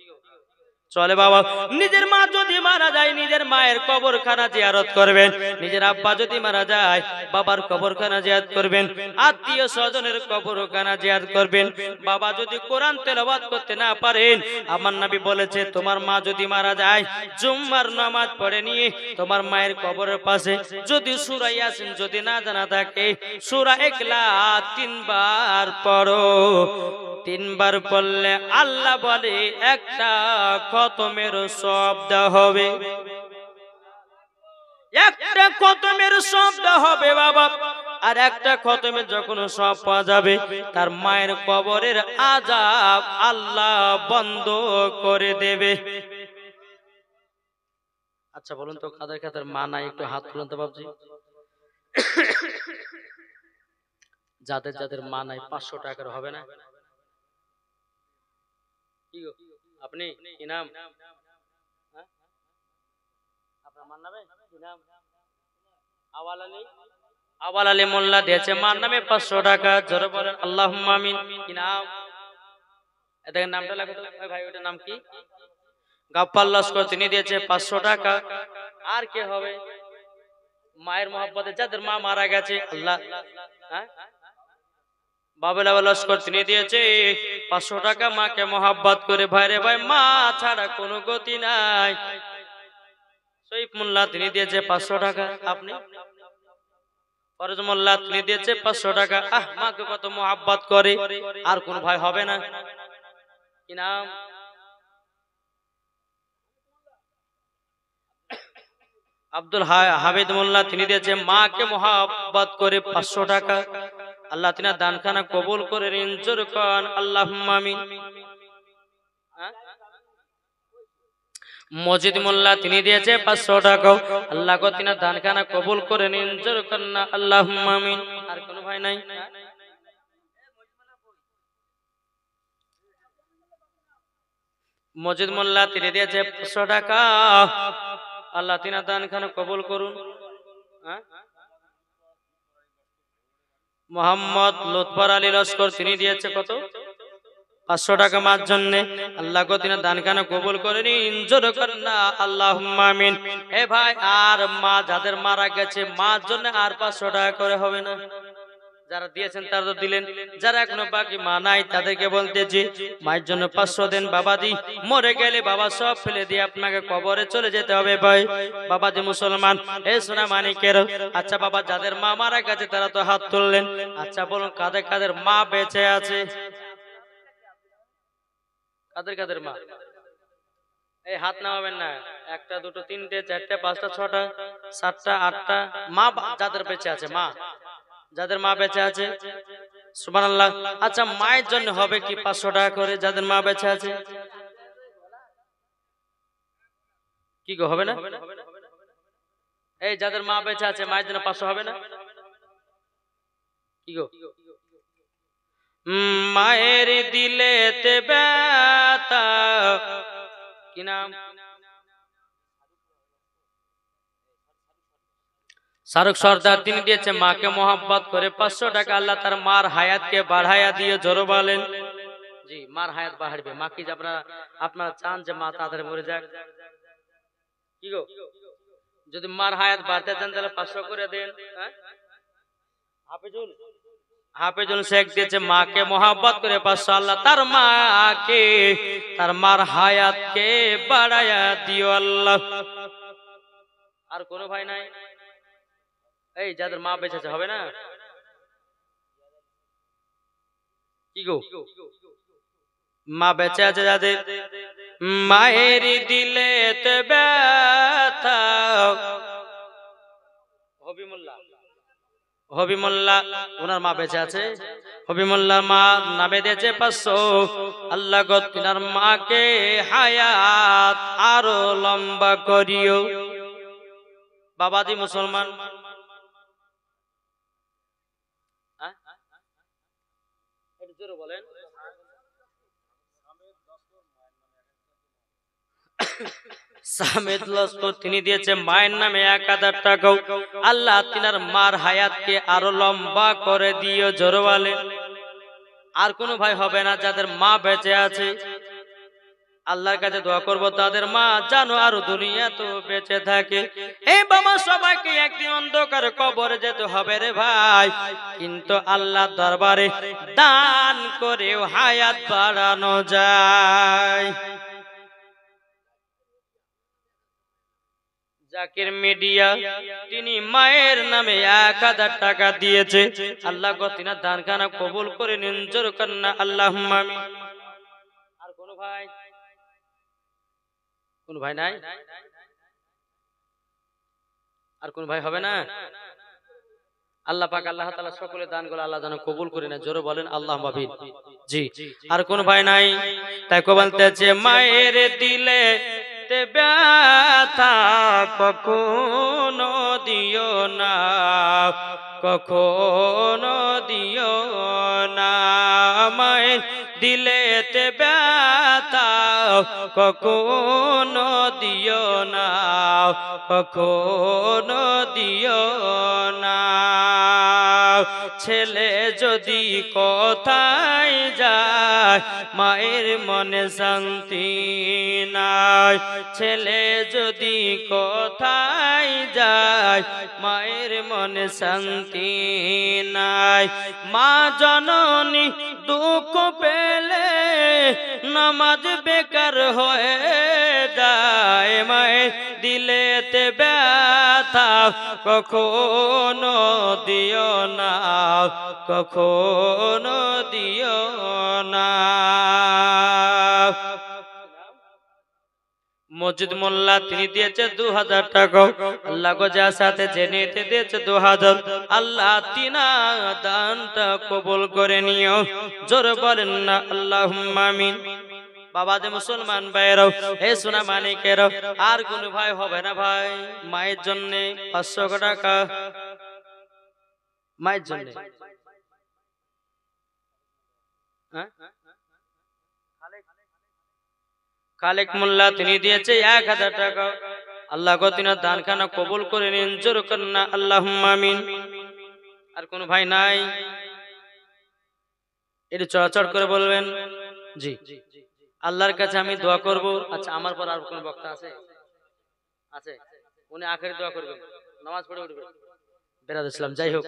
চলে বাবা। নিজের মা যদি মারা যায় নিজের মায়ের কবরখানা জিয়ারত করবেন, নিজের আব্বা যদি মারা যায় বাবার কবরখানা জিয়ারত করবেন, আত্মীয় স্বজনের কবরখানা জিয়ারত করবেন। বাবা যদি কোরআন তেলাওয়াত করতে না পারেন, আমার নবী বলেছে তোমার মা যদি মারা যায় জুম্মার নামাজ পড়ে নিয়ে তোমার মায়ের কবরের পাশে যদি সূরা ইয়াসিন যদি না জানা থাকে সূরা ইখলাস 3 বার পড়ো। 3 বার পড়লে আল্লাহ বলে একটা খতমের শব্দ হবে, একটা খতমের শব্দ হবে বাবা। আর একটা খতমে যখন সব পাওয়া যাবে তার মায়ের কবরের আযাব আল্লাহ বন্ধ করে দেবে। আচ্ছা বলুন তো কাদের কাদের মা নাই একটু হাত তুলুন তো বাবজি। যাদের যাদের মা নাই 500 টাকার হবে না? কি গো আপনি কি নাম? আপনার মার নামে কি নাম? আওয়াল আলী। আওয়াল আলী মোল্লা দিয়েছে মার নামে 500 টাকা। জোরে বলেন আল্লাহুম্মা আমিন। কি নাম? এদের নামটা লাগো তো ভাই, ওটার নাম কি? গাফফার লস্কর, তিনি দিয়েছে 500 টাকা। আর কে হবে মায়ের মহব্বতে যাদের মা মারা গেছে? আল্লাহ বাবুল আওয়াল লস্কর, তিনি দিয়েছে 500 টাকা। মাকে মহব্বত করে ভাইরে ভাই মা ছাড়া কোনো গতি নাই। সৈফ মোল্লা, তিনি দিয়েছে 500 টাকা। আপনি? ফরজ মোল্লা, তিনি দিয়েছে 500 টাকা। মাকে কত মহব্বত করে। আর কোন ভাই হবে না? কি নাম? আব্দুল হামিদ মোল্লা, তিনি দিয়েছে মাকে মহব্বত করে 500 টাকা। আল্লাহ তিনি দানখানা কবুল করে নিন। জোরে কোন আল্লাহুম্মা আমিন। মজিদ মোল্লা, তিনি দিয়েছে 500 টাকা। আল্লাহ গো তিনি দানখানা কবুল করে নিন। জোরে কোন আল্লাহুম্মা আমিন। আর কোন ভাই নাই? মজিদ মোল্লা, তিনি দিয়েছে 500 টাকা। আল্লাহ তিনি দানখানা কবুল করুন। মোহাম্মদ লুৎফর আলী লস্কর, তিনি দিয়েছে কত? 500 টাকা মার জন্য। আল্লাহ গো তিনি দানখানা কবুল করে নিন। জোরে করেন না আল্লাহুম্মা আমিন। এ ভাই আর মা যাদের মারা গেছে মার জন্য আর 500 টাকা করে হবে না? যারা দিয়েছেন তারা তো দিলেন, যারা এখনো বাকি মা নাই তাদেরকে বলতেছি মায়ের জন্য 500 দেন। বাবাজি মরে গেলে বাবা সব ফেলে দিয়ে আপনাকে কবরে চলে যেতে হবে ভাই। বাবাজি মুসলমান, এ সোনা মানিকের। আচ্ছা বাবা যাদের মা মারা গেছে তারা তো হাত তুললেন। আচ্ছা বলুন কাদের কাদের মা বেঁচে আছে? কাদের কাদের মা? এই হাত নামাবেন না। 1 2 3 4 5 6 7 8 মা যাদের বেঁচে আছে, মা যাদের মা বেঁচে আছে সুবহানাল্লাহ। আচ্ছা মায়ের জন্য হবে কি 500 টাকা করে যাদের মা বেঁচে আছে? কি গো হবে না? এই যাদের মা বেঁচে আছে মায়ের জন্য 500 হবে না? কি গো? মায়ের দিলেতে ব্যথা। কি নাম? শাহরুখ সর্দার, তিনি দিয়েছে মাকে মহব্বত করে 500 টাকা। আল্লাহ তার মার হায়াতকে বাড়াইয়া দিয়ে জোরে বলেন। জি মার হায়াত বাড়বে। মা কি আপনারা চান যে মা তাদের মরে যাক? কি গো যদি মার হায়াত বাড়তে চান তাহলে 500 করে দেন। হাফেজুল শেখ দিয়েছে মাকে মহব্বত করে 500। আল্লাহ তার মাকে তার মার হায়াতকে বাড়াইয়া দিও আল্লাহ। আর কোন ভাই নাই? এই যাদের মা বেঁচে আছে হবে না? কি গো মা বেঁচে আছে যাদের মায়ের দিলেতে ব্যথা। হবিমুল্লাহ ওনার মা বেঁচে আছে। হবিমুল্লাহ মা নামে দিয়েছে 500। আল্লাহ গো তিনার মাকে হায়াত আরো লম্বা করিও। বাবাজি মুসলমান, বলেন সামেদ লস্কর, তিনি দিয়েছে মায়ের নামে 1000 টাকা। আল্লাহ তিনার মার হায়াতকে আরো লম্বা করে দিও জোরে বলেন। আর কোন ভাই হবে না যাদের মা বেঁচে আছে? আল্লাহর কাছে দোয়া করব তাদের মা জানো আর দুনিয়া তো বেঁচে থাকে। এই বাবা সবাইকে একদিন অন্ধকারে কবরে যেতে হবে রে ভাই, কিন্তু আল্লাহর দরবারে দান করেও হায়াত বাড়ানো যায়। জাকির মিডিয়া তিনি মায়ের নামে 1000 টাকা দিয়েছে। আল্লাহ গো তিনার দানখানা কবুল করে নিন, জোর কন্না আল্লাহুম্মা আমিন। আর কোন ভাই, কোন ভাই নাই? আর কোন ভাই হবে না? আল্লাহ পাক আল্লাহ তাআলা সকলের দানগুলো আল্লাহ যেন কবুল করে নেয়, জোরে বলেন আল্লাহুম্মা আমিন। জি, আর কোন ভাই নাই? তাই কো বলতেছে মায়ের দিলে তে ব্যথা কখনো দিও না, কখনো দিও না, মায়ের দিলেতে ব্যথা কখনো দিও না, কখনো দিও না। ছেলে যদি কোথায় যায় মায়ের মনে শান্তি নাই, ছেলে যদি কোথায় যায় মায়ের মনে শান্তি নাই। মা জননী দুঃখ পেলে নামাজ বেকার হয়ে যায়, মায়ের দিলেতে ব্যথা কখনো দিও না, কখনো দিও না। মসজিদ মোল্লা তিনি দিয়েছে 2000 টাকা, আল্লাহ গো যার সাথে জেনে দিয়েছে 2000, আল্লাহ তিনা দানটা কবুল করে নিও, জোরে বলেন না আল্লাহুম্মা আমিন। বাবা যে মুসলমান ভাইরাও, হে সোনা মানিকেরাও, আর কোন ভাই হবে না ভাই মায়ের জন্য 500 টাকা, মায়ের জন্য খালেক মোল্লা তিনি দিয়েছে 1000 টাকা, আল্লাহ গো তিনার দানখানা কবুল করে নিন, জোরে কন্না আল্লাহুম্মা আমিন। আর কোন ভাই নাই? এটা চড়াচড় করে বলবেন। জি, আল্লাহর কাছে আমি দোয়া করব। আচ্ছা, আমার পর আর কোন বক্তা আছে? আছে, উনি আখেরি দোয়া করবেন, নামাজ পড়ে উঠবেন। বেরাদার ইসলাম, যাই হোক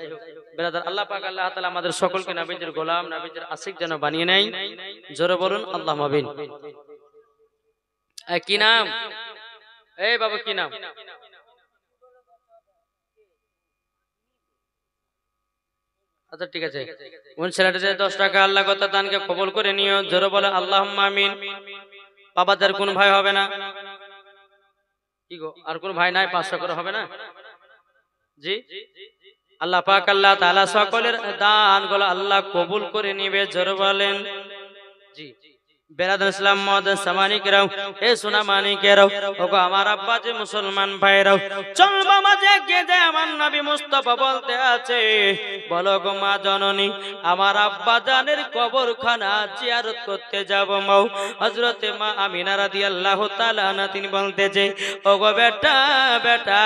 বেরাদার, আল্লাহ পাক আল্লাহ তাআলা আমাদের সকলকে নবীজির গোলাম, নবীজির আশিক যেন বানিয়ে নেয়, জোরে বলুন আল্লাহুম্মা আমিন। কি নাম? এই বাবা কি নাম? আচ্ছা ঠিক আছে, উন ছেলেটা 10 টাকা, আল্লাহ গো তার দানকে কবুল করে নিও, জোরে বলে আল্লাহুম্মা আমিন। বাবাদের কোন ভাই হবে না? কি গো, আর কোন ভাই নাই? 500 করে হবে না? জি, আল্লাহ পাক আল্লাহ তাআলা সকলের দানগুলো আল্লাহ কবুল করে নিবে, জোরে বলেন। জি, বেরাদার ইসলাম মুআদ্দাস সামানিকেরাও, এ সোনা মানিকেরাও, ওগো আমার আব্বা যে মুসলমান ভাইরাও, চল বাবা যে গেদে আমার নবী মুস্তাফা বলতে আছে, বলো গো মা জননী আমার আব্বা জানের কবরখানা জিয়ারত করতে যাব মাও। হযরতে মা আমিনা রাদিয়াল্লাহু তাআলা আনহা তিনি বলতেছে, ওগো বেটা বেটা,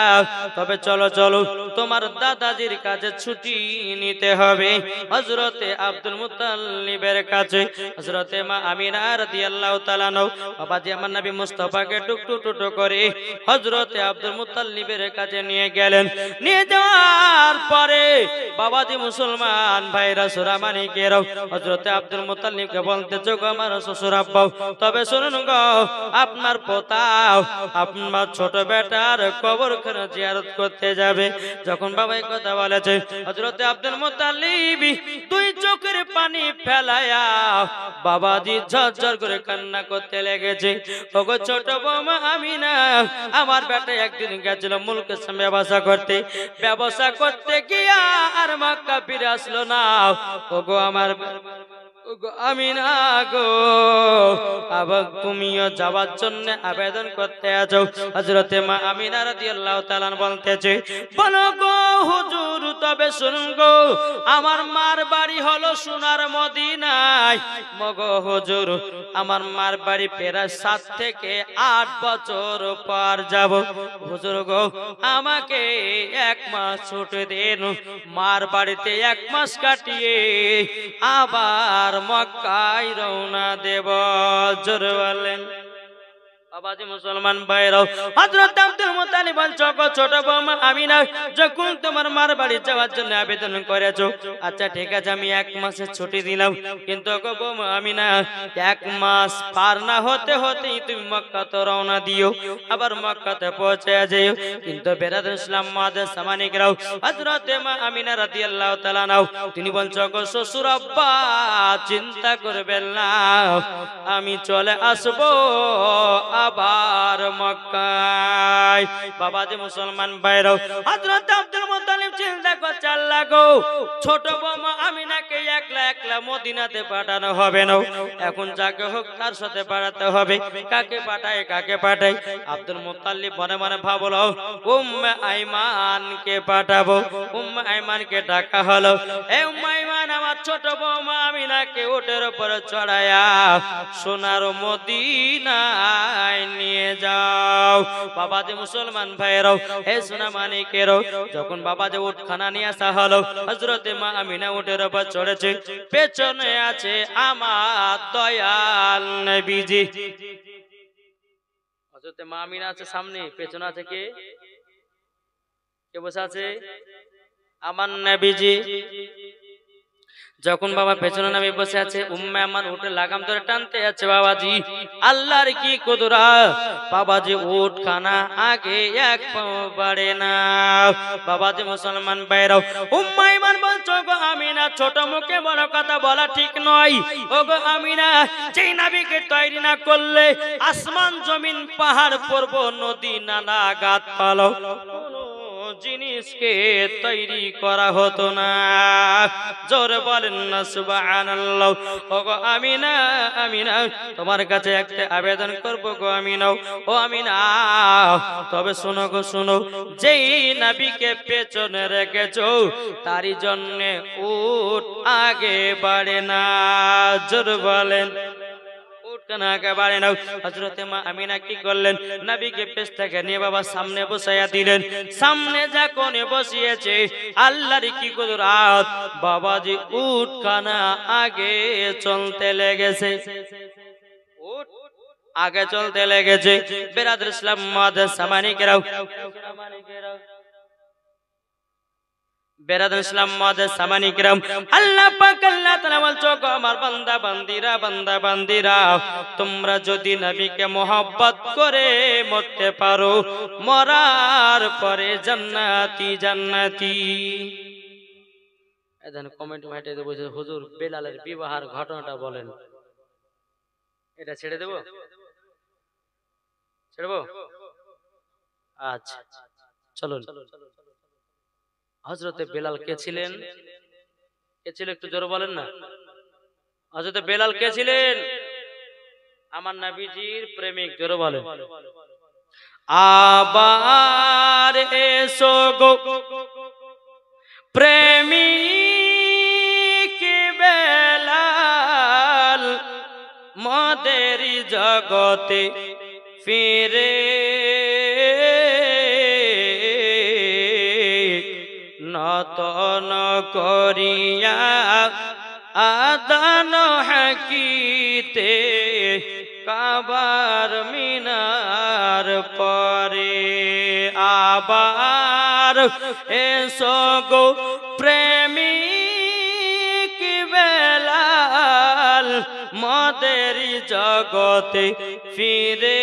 তবে চলো চলো তোমার দাদাজির কাছে ছুটি নিতে হবে, হযরতে আব্দুল মুত্তালিবের কাছে। হযরতে মা আমিনা রাদিয়াল্লাহু তাআলা আনহা বাবাজি আমার নবী মুস্তাফাকে টুকটু টুকটু করে হযরতে আব্দুল মুত্তালিবের কাছে নিয়ে গেলেন। নিয়ে যাওয়ার পরে বাবাজি মুসলমান ভাইরা সোনা মানিকেরাও, হযরতে আব্দুল মুত্তালিবকে বলতেছে, গো আমার শ্বশুর আব্বা, তবে শুনুন গো, আপনার পোতাও আপনার ছোট বেটার কবরখানা জিয়ারত করতে যাবে। যখন বাবা এই কথা বলেছে, হযরতে আব্দুল মুত্তালিব দুই চোখের পানি ফেলায়া বাবাজি ঝরঝর করে কান্না করতে লেগেছে। ওগো ছোট বৌমা আমিনা, আমার বেটা একদিন গেছিল মুলকের সামনে ব্যবসা করতে গিয়া আর মক্কা ফিরে আসলো না। ওগো আমার আমিনা গো, আবার তুমিও যাওয়ার জন্য আবেদন করতে আছো। হযরতে মা আমিনা রাদিয়াল্লাহু তাআলা বলতেছে, বলো গো হুজুর, তবে শুনুন গো, আমার মার বাড়ি হলো সোনার মদিনায়। মগো হুজুর, আমার মার বাড়ি প্রায় 7 থেকে 8 বছর পর যাব। হুজুর গো, আমাকে 1 মাস ছুটি দিন, মার বাড়িতে 1 মাস কাটিয়ে আবার মক্কায় রওনা দেব, জোরে বলেন। বাবাজি মুসলমান ভাইরাও, হযরত আব্দুল মুত্তালিব বলছো গো ছোট বৌমা আমিনা, যখন তোমার মার বাড়ি যাওয়ার জন্য আবেদন করেছো, আচ্ছা ঠিক আছে আমি 1 মাসের ছুটি দিলাম, কিন্তু গো বৌমা আমিনা 1 মাস পার না হতে হতেই তুমি মক্কা তো রওনা দিও, আবার মক্কাতে পৌঁছে যাও। কিন্তু বেরাদর ইসলাম মাদের সামানিকরাও, হযরত মা আমিনা রাদিয়াল্লাহু তাআলা নাও, তিনি বলছো গো শ্বশুর আব্বা চিন্তা করবেন না, আমি চলে আসবো আবার মক্কায়। বাবাজি মুসলমান ভাইরাও, হযরত আব্দুল মুত্তালিব চিন্তা করছে আল্লাহ গো ছোট বৌমা আমিনাকে একলা একলা মদিনাতে পাঠানো হবে না, এখন যাকে হোক তার সাথে পাঠাতে হবে, কাকে পাঠাই। আব্দুল মুত্তালিব মনে মনে ভাবলো উম্মে আইমানকে পাঠাবো। উম্মে আইমানকে ডাকা হলো, এ উম্মে আইমান আমার ছোট বৌমা আমিনাকে উটের উপরে চড়ায়া সোনার মদিনায় নিয়ে যাও। বাবাজি মুসলমান ভাইরাও, হে সোনা মানিকেরও, যখন বাবাজি উটখানা নিয়ে আসা হলো, হযরত মা আমিনা উটের উপর চড়েছে, পেছনে আছে আমার দয়াল নবীজি। হযরত মা আমিনা আছে সামনে, পেছনে আছে কে বসে আছে? আমার নবীজি। যখন বাবা পেছনে নামে বসে আছে, উম্মে আমার উটে লাগাম ধরে টানতে আছে, বাবাজি আল্লাহর কি কুদরত, বাবাজি উট খানা আগে এক পাও বাড়ে না। বাবাজি মুসলমান ভাইরাও, উম্মে ইমান বলছো গো আমিনা ছোট মুখে বড় কথা বলা ঠিক নয়। ও গো আমিনা, যেই নবীকে তৈরি না করলে আসমান জমিন পাহাড় পর্বত নদী নালা গাছপালা জিনিসকে তৈরি করা হতো না। জোরে বলেন না সুবহানাল্লাহ। ওগো আমিনা, আমিনা তোমার কাছে একটা আবেদন করব গো আমিনা, ও আমিনা তবে শোনো গো শোনো, যেই নবীকে পেছনে রেখেছো তারই জন্য উট আগে বাড়ে না। জোরে বলেন হযরত মা আমিনা কি করলেন, নবীকে পেছ থেকে নিয়ে বাবা সামনে বসাইয়া দিলেন। সামনে যখন বসিয়েছে, আল্লাহর কি কুদরত, বাবাজি উটখানা আগে চলতে লেগেছে, উট আগে চলতে লেগেছে। বেরাদর ইসলাম মাদের সামানিকেরাও, বেরাদর ইসলাম মাদের সামানিকেরাম, আল্লাহ পাক আল্লাহ তাআলা বলছো গো আমার বান্দা বান্দিরা, তোমরা যদি নবীকে মহব্বত করে মরতে পারো, মরার পরে জান্নাতি। এখানে কমেন্ট মাইটে বলছে হুজুর বেলালের বিবাহের ঘটনাটা বলেন। এটা ছেড়ে দেব? আচ্ছা চলুন। হযরতে বেলাল কে ছিলেন? একটু জোরে বলেন না। হযরতে বেলাল কে ছিলেন? আমার নবীজির প্রেমিক। জোরে বলেন। আবার এসো গো প্রেমিক বেলাল, মদের জগতে ফিরে নতন করিয়া আদান হাকিতে কাবার মিনার পরে। আবার এসো গো প্রেমিক বেলাল, মদের জগতে ফিরে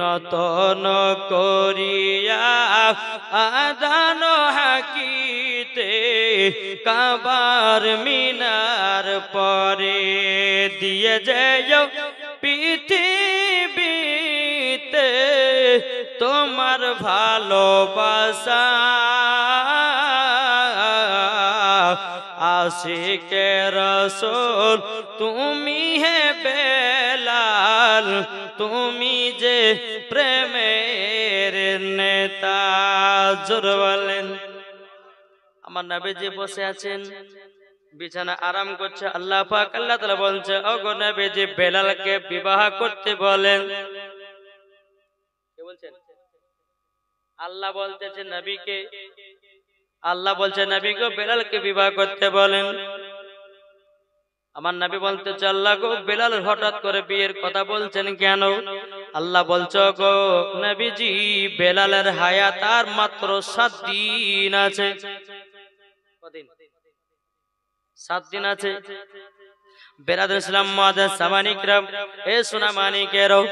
নতন করিয়া আদান হাকিতে কাবার মিনার পরে। দিয়ে যাও পৃথিবীতে তোমার ভালোবাসা, আশিকে রাসূল তুমি হে বেলাল, তুমি যে প্রেমের নেতা। জোরে বলেন। আমার নবীজি বসে আছেন, বিছানা আরাম করছে, আল্লাহ পাক আল্লাহ তাআলা বলছে ওগো নবীজি বেলালকে বিবাহ করতে বলেন। কে বলছেন? আল্লাহ বলতেছে নবীকে, আল্লাহ বলছে নবী গো বেলালকে বিবাহ করতে বলেন। আমার নবী বলতে আল্লাহ গো বেলাল হঠাৎ করে বিয়ের কথা বলছেন কেন? আল্লাহ বলছো গো নবীজি বেলালের হায়াত আর মাত্র 7 দিন আছে। কদিন? 7 দিন আছে। বেরাদর ইসলাম মুআজ্জাজ সামানিকরাম, এ সোনা মানিকেরাও,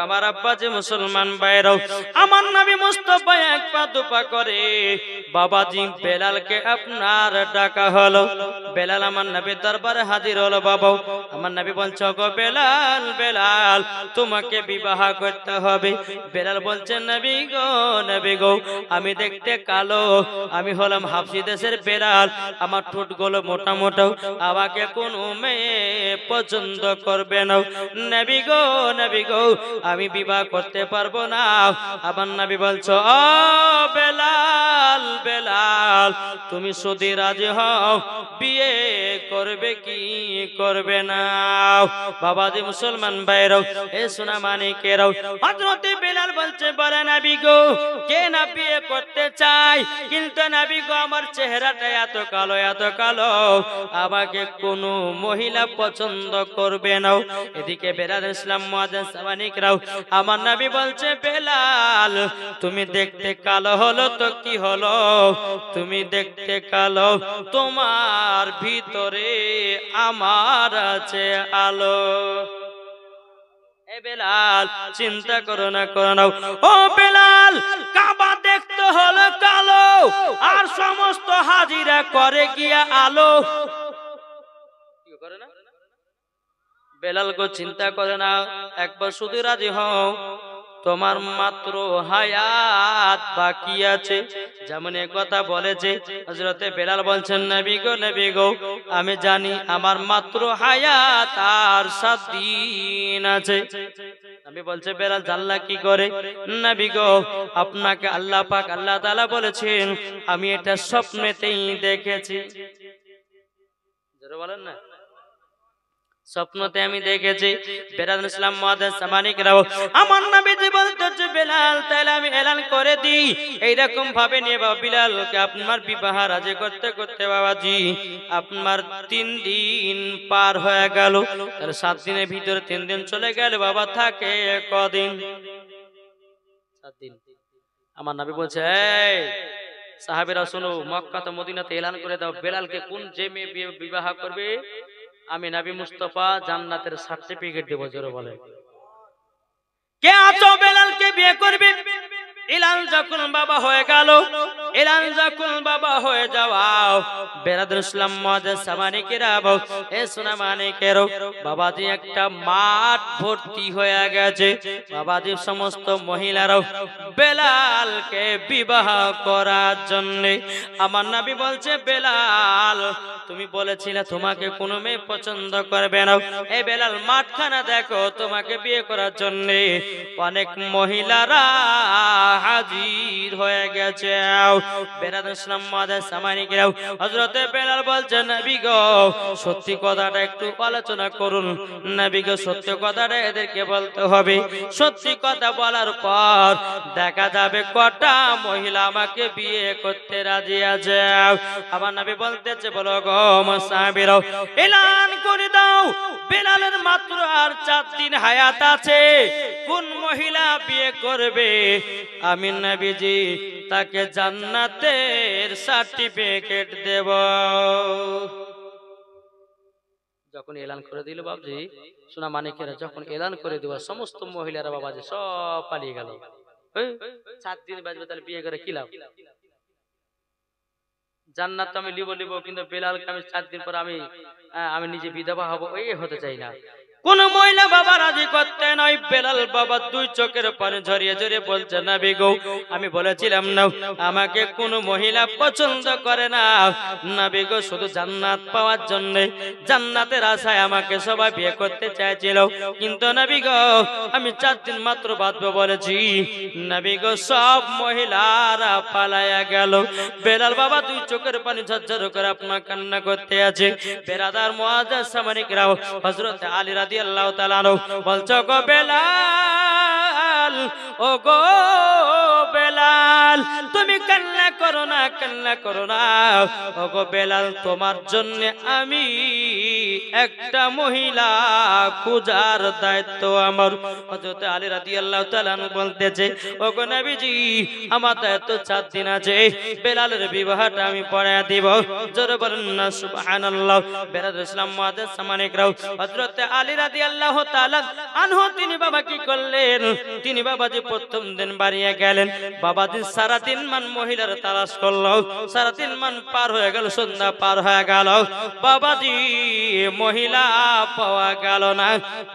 আমার আব্বা যে মুসলমান ভাইরাও, আমার নবী মুস্তাফা এক পা দুপা করে বাবাজি বেলালকে আপনার ডাকা হলো। বেলাল আমার নবীর দরবারে হাজির হলো। বাবা আমার নবী বলছে গো বেলাল, বেলাল তোমাকে বিবাহ করতে হবে। বেলাল বলছে নবী গো আমি দেখতে কালো, আমি হলাম হাবশী দেশের বেলাল, আমার ঠোঁটগুলো মোটা মোটা, আমাকে কোন মেয়ে পছন্দ করবে না। নবী গো আমি বিবাহ করতে পারবো না। আমার নবী বলছো ও বেলাল, বেলাল তুমি যদি রাজি হও বিয়ে করবে কি করবে না? বাবাজি মুসলমান ভাইরাও, এ সোনা মানিকেরাও, হযরত বেলাল বলছে বলে নবী গো কে না বিয়ে করতে চায়, কিন্তু নবী গো আমার চেহারাটা এত কালো, এত কালো, আমাকে কোন মহিলা পছন্দ করবে না। এদিকে বেলাল ইসলাম মুআজ্জাজ সামানিকরাও, আমার নবী বলছে বেলাল তুমি দেখতে কালো হলো তো কি হলো, তুমি দেখতে কালো, তোমার ভিতরে আমার আছে আলো। এ বেলাল চিন্তা করো না, ও বেলাল কাবা দেখতে হলো কালো, আর সমস্ত হাজিরা করে গিয়া আলো। কি করে না? বেলাল গো চিন্তা করে না, একবার শুধু রাজি হও, তোমার মাত্র হায়াত বাকি আছে। যেমন এই কথা বলেছে হযরতে বেলাল বলছেন নবী গো আমি জানি আমার মাত্র হায়াত আর 7 দিন আছে। নবী বলছে বেলাল জানলা কি করে? নবী গো আপনাকে আল্লাহ পাক আল্লাহ তাআলা বলেছেন আমি এটা স্বপ্নেতেই দেখেছি। জোরে বলেন না, স্বপ্নতে আমি দেখেছি। বেরাদুল ইসলাম মুআজ্জাজ সামানিকরাও, আমার নবীজি বলতেছে বেলাল তাহলে আমি এলান করে দিই, এইরকম ভাবে নিয়ে বাবা বিলালকে আপনার বিবাহ রাজি করতে করতে বাবাজি আপনার 3 দিন পার হয়ে গেল। তাহলে 7 দিনের ভিতরে 3 দিন চলে গেল, বাবা থাকে কদিন? 7 দিন। আমার নবী বলছে এই সাহাবীরা শোনো, মক্কা তো মদিনাতে এলান করে দাও বেলালকে কোন যে মেয়ে বিবাহ করবে আমি নবী মুস্তাফা জান্নাতের সার্টিফিকেট দেব। জোরে বলে কে আছো বেলালকে বিয়ে করবে? এলান যখন বাবা হয়ে গেল, এলান যখন বাবা হয়ে যাওয়াও বেরাদুল ইসলাম মুআজ্জাজ সামানিকেরাও, এ সোনা মানিকেরাও, বাবাজি একটা মাঠ ভর্তি হয়ে গেছে। বাবাজি সমস্ত মহিলারাও বেলালকে বিবাহ করার জন্য। আমার নবী বলছে বেলাল তুমি বলেছিলে তোমাকে কোনো মেয়ে পছন্দ করবে না, এই বেলাল মাঠখানা দেখো তোমাকে বিয়ে করার জন্য অনেক মহিলারা হাজির হয়ে গেছে। বেরাদুল ইসলাম মুআজ্জাজ সামানিকেরাও, হযরতে বেলাল বলছেন নবী গো সত্যি কথাটা একটু আলোচনা করুন। নবী গো সত্য কথাটা এদেরকে বলতে হবে, সত্যি কথা বলার পর দেখা যাবে কটা মহিলা আমাকে বিয়ে করতে রাজি আছে। আমার নবী বলতেছে বলো গো সাহাবীরাও এলান করে দাও বেলালের মাত্র আর 4 দিন হায়াত আছে, কোন মহিলা বিয়ে করবে আমি নবীজি তাকে জান্নাতের সার্টিফিকেট দেব। যখন এলান করে দিল বাবজি সোনা মানিকেরা, যখন এলান করে দেওয়া সমস্ত মহিলারা বাবাজি সব পালিয়ে গেল। 7 দিন বাজবে তাহলে বিয়ে করে কি লাভ? জান্নাত তো আমি লিব কিন্তু বেলালকে আমি 4 দিন পর আমি নিজে বিধবা হব, এই হতে চাই না। কোন মহিলা বাবা রাজি করতে নয়। বেলাল বাবা 2 চোখের পানি ঝরিয়ে ঝরিয়ে বলছে নবী গো আমি বলেছিলাম না আমাকে কোন মহিলা পছন্দ করে না, নবী গো শুধু জান্নাত পাওয়ার জন্য জান্নাতের আশায় আমাকে সবাই বিয়ে করতে চাইছিল, কিন্তু নবী গো আমি 4 দিন মাত্র বাঁচবো বলেছি, নবী গো সব মহিলারা পালায়া গেল। বেলাল বাবা 2 চোখের পানি ঝরঝর করে আপনার কান্না করতে আছে। বেরাদার মুআজ্জাজ সামানিকরাও, হযরত আলী রাদিয়াল্লাহু তাআলা বলছো গো বেলাল, ও গো বেলাল তুমি কান্না করো না, কান্না করো না, ও গো বেলাল তোমার জন্য আমি একটা মহিলা খোঁজার দায়িত্ব আমার। হযরত আলী রাদিয়াল্লাহু তাআলা বলতেছে, ওগো নবীজি, আমার দায়িত্ব 4 দিন আছে, বেলালের বিবাহটা আমি পড়ায়া দিব। জোরে বলেন না সুবহানাল্লাহ। বেলাল ইসলাম মুআজ্জিজ সামানিকরাও, হযরত আলী রাদিয়াল্লাহু তাআলা আনহু তিনি বাবা কি করলেন, তিনি বাবাজি প্রথম দিন বাড়িয়ে গেলেন। বাবাজি সারা দিন মান মহিলার তালাশ করলো, সারা দিন মান পার হয়ে গেল, সন্ধ্যা পার হয়ে গেল, বাবাজি মহিলা পাওয়া গেল না।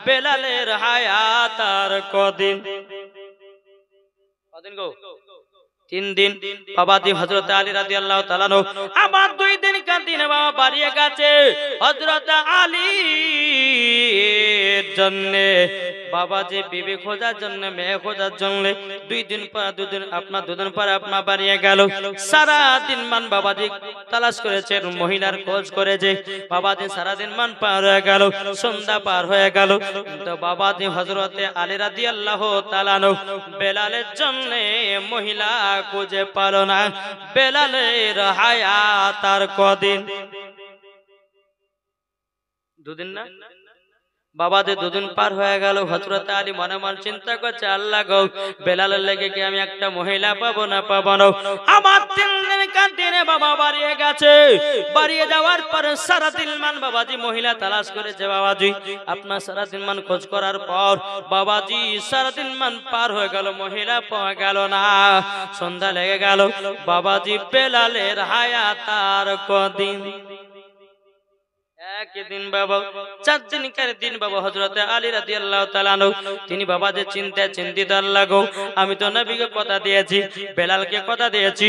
বেলালের হায়াত আর কদিন? কদিন গো? 3 দিন। বাবাজি হযরত আলী রাদিয়াল্লাহু তাআলা আবার 2 দিন কাদিনে বাবা বাড়িয়ে গেছে। হযরত আলীর জন্য বাবাজি বিবি খোঁজার জন্য, মেয়ে খোঁজার জন্য 2 দিন পর আপনার বাড়িয়ে গেল। সারা দিন মান বাবাজি তালাশ করেছে, মহিলার খোঁজ করেছে। বাবাজি সারা দিন মান পার হয়ে গেল, সন্ধ্যা পার হয়ে গেল, তো বাবাজি হযরতে আলী রাদিয়াল্লাহু তাআলা বেলালের জন্য মহিলা খুঁজে পেল না। বেলালের হায়াত আর কদিন? 2 দিন না? বাবাজি 2 দিন পার হয়ে গেল। হযরত আলী মনে মনে চিন্তা করছে, আল্লাহ গো, বেলালের লেগে কি আমি একটা মহিলা পাবো না? আমার 3 দিন কাটিয়ে বাবা বাড়িয়ে গেছে। বাড়িয়ে যাওয়ার পরে সারা দিন মান বাবাজি মহিলা তালাশ করেছে। বাবাজি আপনার সারা দিন মান খোঁজ করার পর বাবাজি সারা দিন মান পার হয়ে গেল, মহিলা পাওয়া গেল না। সন্ধ্যা লেগে গেল। বাবাজি বেলালের হায়াত আর কদিন? একদিন বাবা। 4 দিনকার দিন বাবা হযরত আলী রাদিয়াল্লাহু তাআলা তিনি বাবা যে চিন্তিত, আল্লাহ গো, আমি তো নবীকে কথা দিয়েছি, বেলালকে কথা দিয়েছি,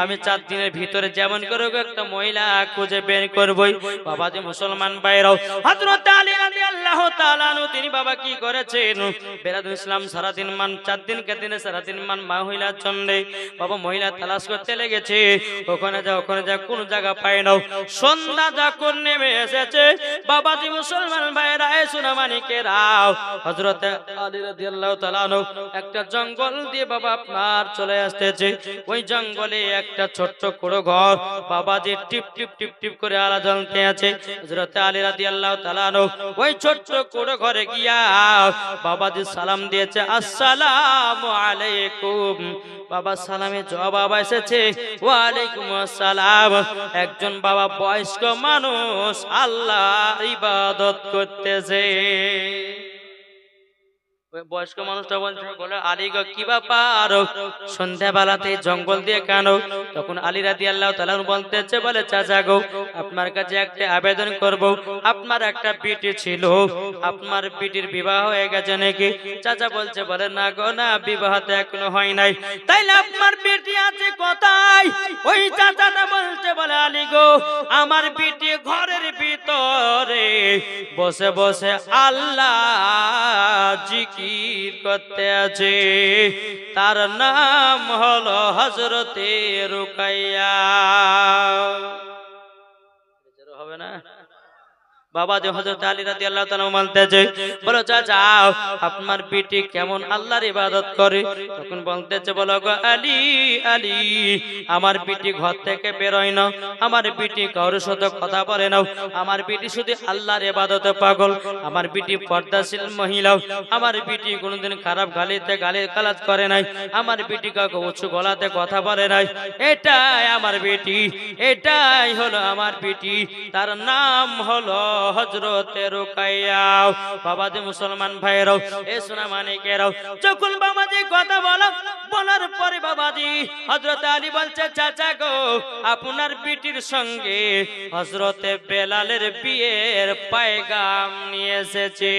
আমি 4 দিনের ভিতরে যেমন করে একটা মহিলা খুঁজে বের করবই। বাবা যে মুসলমান ভাইরাও, হযরত আলী রাদিয়াল্লাহু তাআলা তিনি বাবা কি করেছেন, বেলাল ইসলাম সারা দিন মান 4 দিনকার দিনে সারা দিন মান মহিলার জন্য বাবা মহিলা তালাশ করতে লেগেছে। ওখানে যা কোন জায়গা পায় না। সন্ধ্যা যখন নেমে এসেছে বাবাজি মুসলমান ভাইরা, সুনামানিকেরাও, হযরত আলী রাদিয়াল্লাহু তাআলা একটা জঙ্গল দিয়ে বাবা আপনার চলে আসতেছে। ওই জঙ্গলে একটা ছোট্ট কুড়ো ঘর, বাবাজি টিপ টিপ টিপ টিপ করে আলো জ্বলতে আছে। হযরত আলী রাদিয়াল্লাহু তাআলা ওই ছোট্ট কুড়ো ঘরে গিয়া বাবাজি সালাম দিয়েছে, আসসালামু আলাইকুম। বাবা সালামে জবাব এসেছে, ওয়া আলাইকুম আসসালাম। একজন বাবা বয়স্ক মানুষ আল্লাহ ইবাদত করতেছে। বয়স্ক মানুষটা বলে, আলী গো কি ব্যাপার, সন্ধ্যাবেলাতে জঙ্গল দিয়ে কেন? তখন আলী রাদিয়াল্লাহু তাআলা বলতেছে, বলে চাচা গো, আপনার কাছে একটা আবেদন করব। আপনার একটা বিটি ছিল, আপনার বিটির বিবাহ হয়ে গেছে নাকি? চাচা বলছে, বলে না গো, না, বিবাহ তো এখনো হয় নাই। তাইলে আপনার বিটি আছে কোথায়? ওই চাচাটা বলছে, বলে আলী গো, আমার বিটি ঘরের ভিতরে বসে বসে আল্লাহ জিকির করতে আছে, তার নাম হলো হযরতে রুকাইয়া। হবে না? বাবা যে হযরত আলী রাদিয়াল্লাহু তাআলা বলতেছে, বলো চাচা, আপনার বিটি কেমন আল্লাহর ইবাদত করে? তখন বলতেছে, বলো গো আলী, আলী, আমার বিটি ঘর থেকে বের হয় না, আমার বিটি কারোর সাথে কথা বলে না, আমার বিটি শুধু আল্লাহর ইবাদতে পাগল, আমার বিটি পর্দাশীল মহিলা, আমার বিটি কোনোদিন খারাপ গালিগালাজ করে নাই, আমার বিটি কাউকে উঁচু গলাতে কথা বলে নাই। এটাই আমার বিটি, এটাই হলো আমার বিটি, তার নাম হলো হযরতে রুকাইয়া। বাবাজি মুসলমান ভাইরাও, এ সোনা মানিকেরাও, যখন বাবাজি কথা বলার পরে বাবাজি হযরত আলী বলছে, চাচা গো, আপনার বিটির সঙ্গে হযরতে বেলালের বিয়ের পয়গাম নিয়ে এসেছে।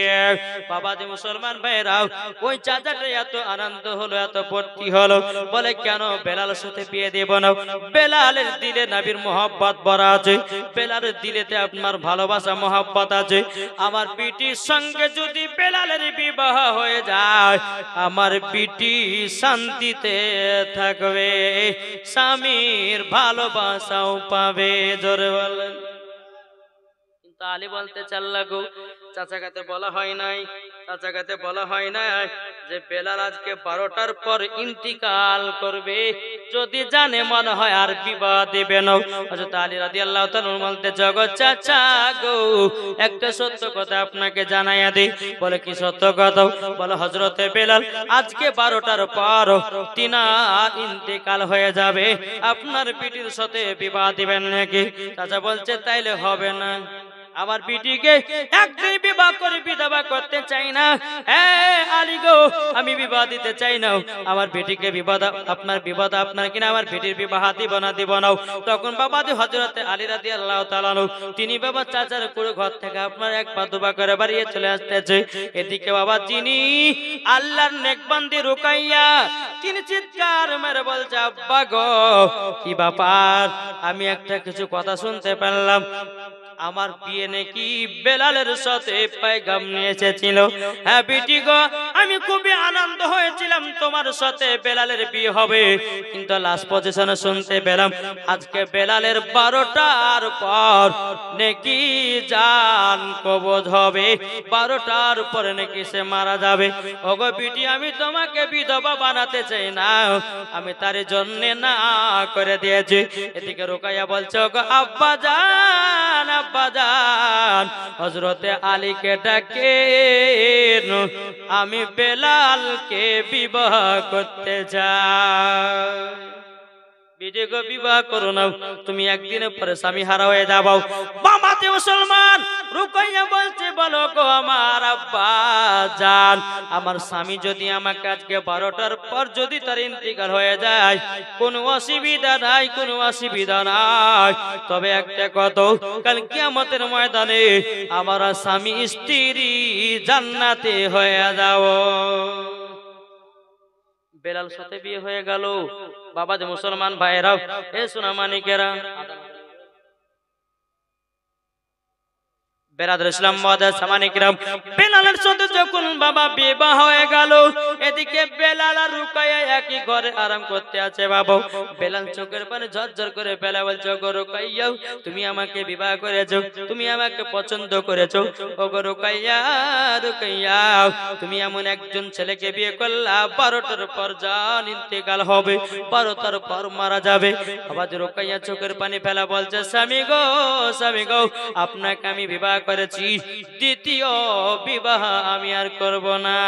বাবাজি মুসলমান ভাইরাও, ওই চাচাটা এত আনন্দ হলো, এত ভর্তি হলো, বলে কেন বেলালের সাথে বিয়ে দেব না? বেলালের দিলে নবীর মোহাব্বত ভরা আছে, বেলালের দিলেতে আপনার ভালোবাসা মোহাব্বত আছে। আমার বিটির সঙ্গে যদি বেলালের বিবাহ হয়ে যায়, আমার বিটি শান্তিতে থাকবে, স্বামীর ভালোবাসাও পাবে। জোরে বলেন। কিন্তু আলী বলতে চাল্লা গো, চাচা কাতে বলা হয় নাই, চাচা কাতে বলা হয় নাই, যে বেলাল আজকে 12টার পর ইন্তিকাল করবে, যদি জানে মনে হয় আর বিবাহ দেবে না। হযরত আলী রাদিয়াল্লাহু তাআলা বলতে, জগৎ চাচা গো, একটা সত্য কথা আপনাকে জানাইয়া দেই। বলে কি সত্য কথা? বলে হযরতে বেলাল আজকে 12টার পর তিনার ইন্তিকাল হয়ে যাবে, আপনার বিটির সাথে বিবাহ দিবেন নাকি? চাচা বলছে তাইলে হবে না, আমার বিটিকে একদিন বিবাহ করে বিধবা করতে চাই না। হ্যাঁ আলী গো, আমি বিবাহ দিতে চাই না, আমার বিটিকে বিবাহ, আপনার বিবাহ আপনার কিনা, আমার বিটির বিবাহ দিব না। তখন বাবা হযরতে আলী রাদিয়াল্লাহু তাআলা তিনি বাবা চাচার পুরো ঘর থেকে আপনার এক পা দুবা করে বাড়িয়ে চলে আসতেছে। এদিকে বাবা যিনি আল্লাহর নেক বান্দি রুকাইয়া, তিনি চিৎকার মেরে বলছে, আব্বা গো কি ব্যাপার, আমি একটা কিছু কথা শুনতে পেলাম, আমার বিয়ে নাকি বেলালের সাথে পয়গাম নিয়ে এসেছিল। হ্যাঁ বেটি গো, আমি খুবই আনন্দ হয়েছিলাম তোমার সাথে বেলালের বিয়ে হবে, কিন্তু লাস্ট পজিশনে শুনতে পেলাম আজকে বেলালের 12টার পর নাকি জান কবজ হবে, 12টার পরে নাকি সে মারা যাবে। ওগো বিটি, আমি তোমাকে বিধবা বানাতে চাই না, আমি তার জন্য না করে দিয়েছি। এদিকে রুকাইয়া বলছে, ওগো আব্বা জান, আব্বা জান, হযরতে আলীকে ডাকে, আমি বেলালকে বিবাহ করতে চাই। বিটিকে বিবাহ করো না, তুমি একদিনের পরে স্বামী হারা হয়ে যাবো। বামাতে মুসলমান রুকাইয়া বলছে, বলো গো আমার আব্বা জান, আমার স্বামী যদি আমাকে আজকে 12টার পর যদি তার ইন্তিকাল হয়ে যায়, কোনো অসুবিধা নাই, কোনো অসুবিধা নাই, তবে একটা কথা, কাল কিয়ামতের ময়দানে আমার স্বামী স্ত্রী জান্নাতে হয়ে যাও। বেলাল সাথে বিয়ে হয়ে গেল। বাবা যে মুসলমান ভাইরা, এ সোনা মানিকেরা, বেরাদর ইসলাম মুআদ্দাস সামানিকরাম, বেলালের সাথে যখন বাবা বিবাহ হয়ে গেল, এদিকে বেলাল আর রুকাইয়া একই ঘরে আরাম করতে আছে। বাবা বেলাল চোখের পানি ঝরঝর করে বেলা বলছে, ওগো রুকাইয়া, তুমি আমাকে বিবাহ করেছো, তুমি আমাকে পছন্দ করেছো, ওগো রুকাইয়া, রুকাইয়া, তুমি এমন একজন ছেলেকে বিয়ে করলা 12টার পর জান ইন্তেকাল হবে, 12টার পর মারা যাবে। আবার রুকাইয়া চোখের পানি ফেলা বলছে, স্বামী গো, স্বামী গো, আপনাকে আমি বিবাহ করেছি, দ্বিতীয় বিবাহ আমি আর করব না।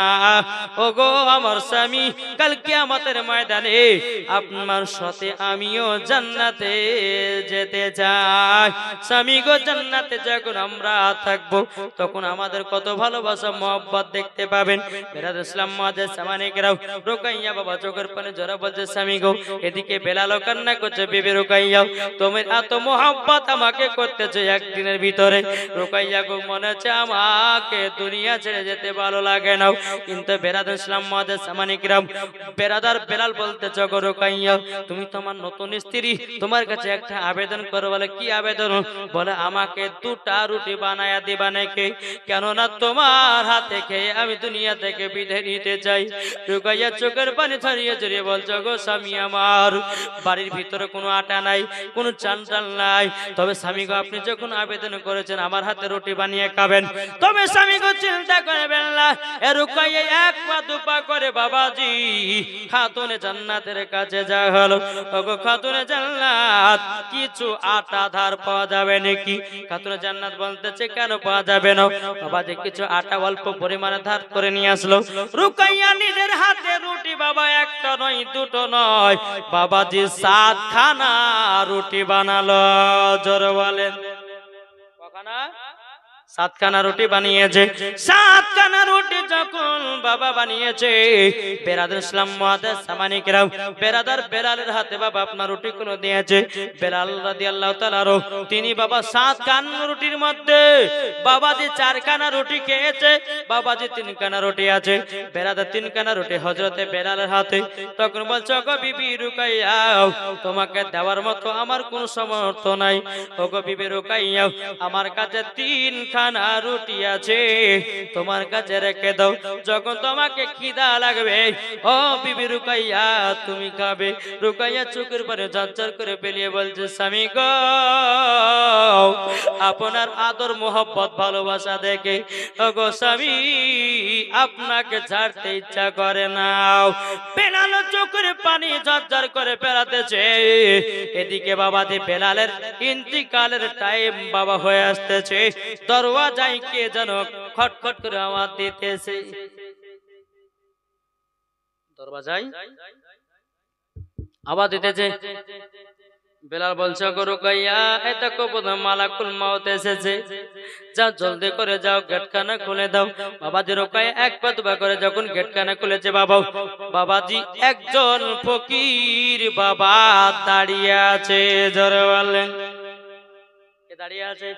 ওগো আমার স্বামী, কাল কিয়ামতের ময়দানে আপনার সাথে আমিও জান্নাতে যেতে চাই। স্বামী গো, জান্নাতে যখন আমরা থাকব, তখন আমাদের কত ভালোবাসা মহব্বত দেখতে পাবেন। বেরাদ ইসলাম মুআদ্দাস সামানিকরাম, রুকাইয়া বাবা চোখের পানি জোরে বলছে, স্বামী গো, এদিকে বেলাল কান্না করছে, বিবি রুকাইয়া, তুমি এত মহব্বত আমাকে করতেছো একদিনের ভিতরে। রুকাইয়া গো, মনে হচ্ছে আমাকে দুনিয়া ছেড়ে যেতে ভালো লাগে না। কিন্তু বেরাদ ইসলাম মুআদ্দাস সামানিকরাম, বেরাদার বেলাল বলতেছে, গো রুকাইয়া, তুমি তোমার নতুন স্ত্রী, তোমার কাছে একটা আবেদন করো। বলে কি আবেদন? বলে আমাকে 2টা রুটি বানায়া দিবা নাকি, কেননা তোমার হাতে খেয়ে আমি দুনিয়া থেকে বিদায় নিতে চাই। রুকাইয়া চোখের পানি ছড়িয়ে ছড়িয়ে বলছে, গো স্বামী আমার, বাড়ির ভিতরে কোনো আটা নাই, কোনো চাল ডাল নাই, তবে স্বামী গো, আপনি যখন আবেদন করেছেন আমার হাতে রুটি বানিয়ে খাবেন, তবে স্বামী গো চিন্তা করবেন না। এ রুকাইয়া এক পা দুপা করে বাবাজি খাতুনে জান্নাতের কাছে যা হলো। ওগো খাতুনে জান্নাত, কিছু আটা ধার পাওয়া যাবে নাকি? খাতুনে জান্নাত বলতেছে, কেন পাওয়া যাবে না? বাবাজি কিছু আটা অল্প পরিমাণে ধার করে নিয়ে আসলো। রুকাইয়া নিজের হাতে রুটি বাবা একটা নয়, দুটো নয়, বাবাজি 7খানা রুটি বানালো। জোরে বলেন, কখানা? 7খানা রুটি বানিয়েছে। 7খানা রুটি যখন বাবা বানিয়েছে, বেরাদার ইসলাম মুআদ্দাস সামানিকরাম, বেরাদার বেলালের হাতে বাবা আপনার রুটি গুলো দিয়েছে। বেলাল রাদিয়াল্লাহু তাআলা তিনি বাবা 7খানা রুটির মধ্যে বাবাজি 4খানা রুটি খেয়েছে, বাবাজি 3খানা রুটি আছে। বেরাদার 3খানা রুটি হযরতে বেলালের হাতে। তখন বলছে, ওগো বিবি রুকাইয়া, তোমাকে দেওয়ার মতো আমার কোনো সামর্থ্য নাই। ওগো বিবি রুকাইয়া, আমার কাছে 3খানা রুটি আছে, তোমার কাছে রেখে দাও, যখন তোমাকে খিদা লাগবে ও বিবি রুকাইয়া তুমি খাবে। রুকাইয়া চোখের পানি ঝরঝর করে বেরিয়ে বলছে, স্বামী গো, আপনার আদর মোহব্বত ভালোবাসা দেখে ওগো স্বামী আপনাকে ছাড়তে ইচ্ছা করে না। বেলাল চোখের পানি ঝরঝর করে ফেলাতেছে। এদিকে বাবাজি বেলালের ইন্তিকালের টাইম বাবা হয়ে আসতেছে। দরওয়াজায় কে যেন খটখট করে আওয়াজ দিতেছে। দরওয়াজায় আওয়াজ দিতেছে। বেলাল বলছে, গো রুকাইয়া, এই দেখো বোধহয় মালাকুল মউত এসেছে, যাও জলদি করে যাও, গেটখানা খুলে দাও। বাবাজি রুকাইয়া এক পা দুপা করে যখন গেটখানা খুলেছে, বাবাজি একজন ফকির বাবা দাঁড়িয়ে আছে। জোরে বলেন, কে দাঁড়িয়ে আছে?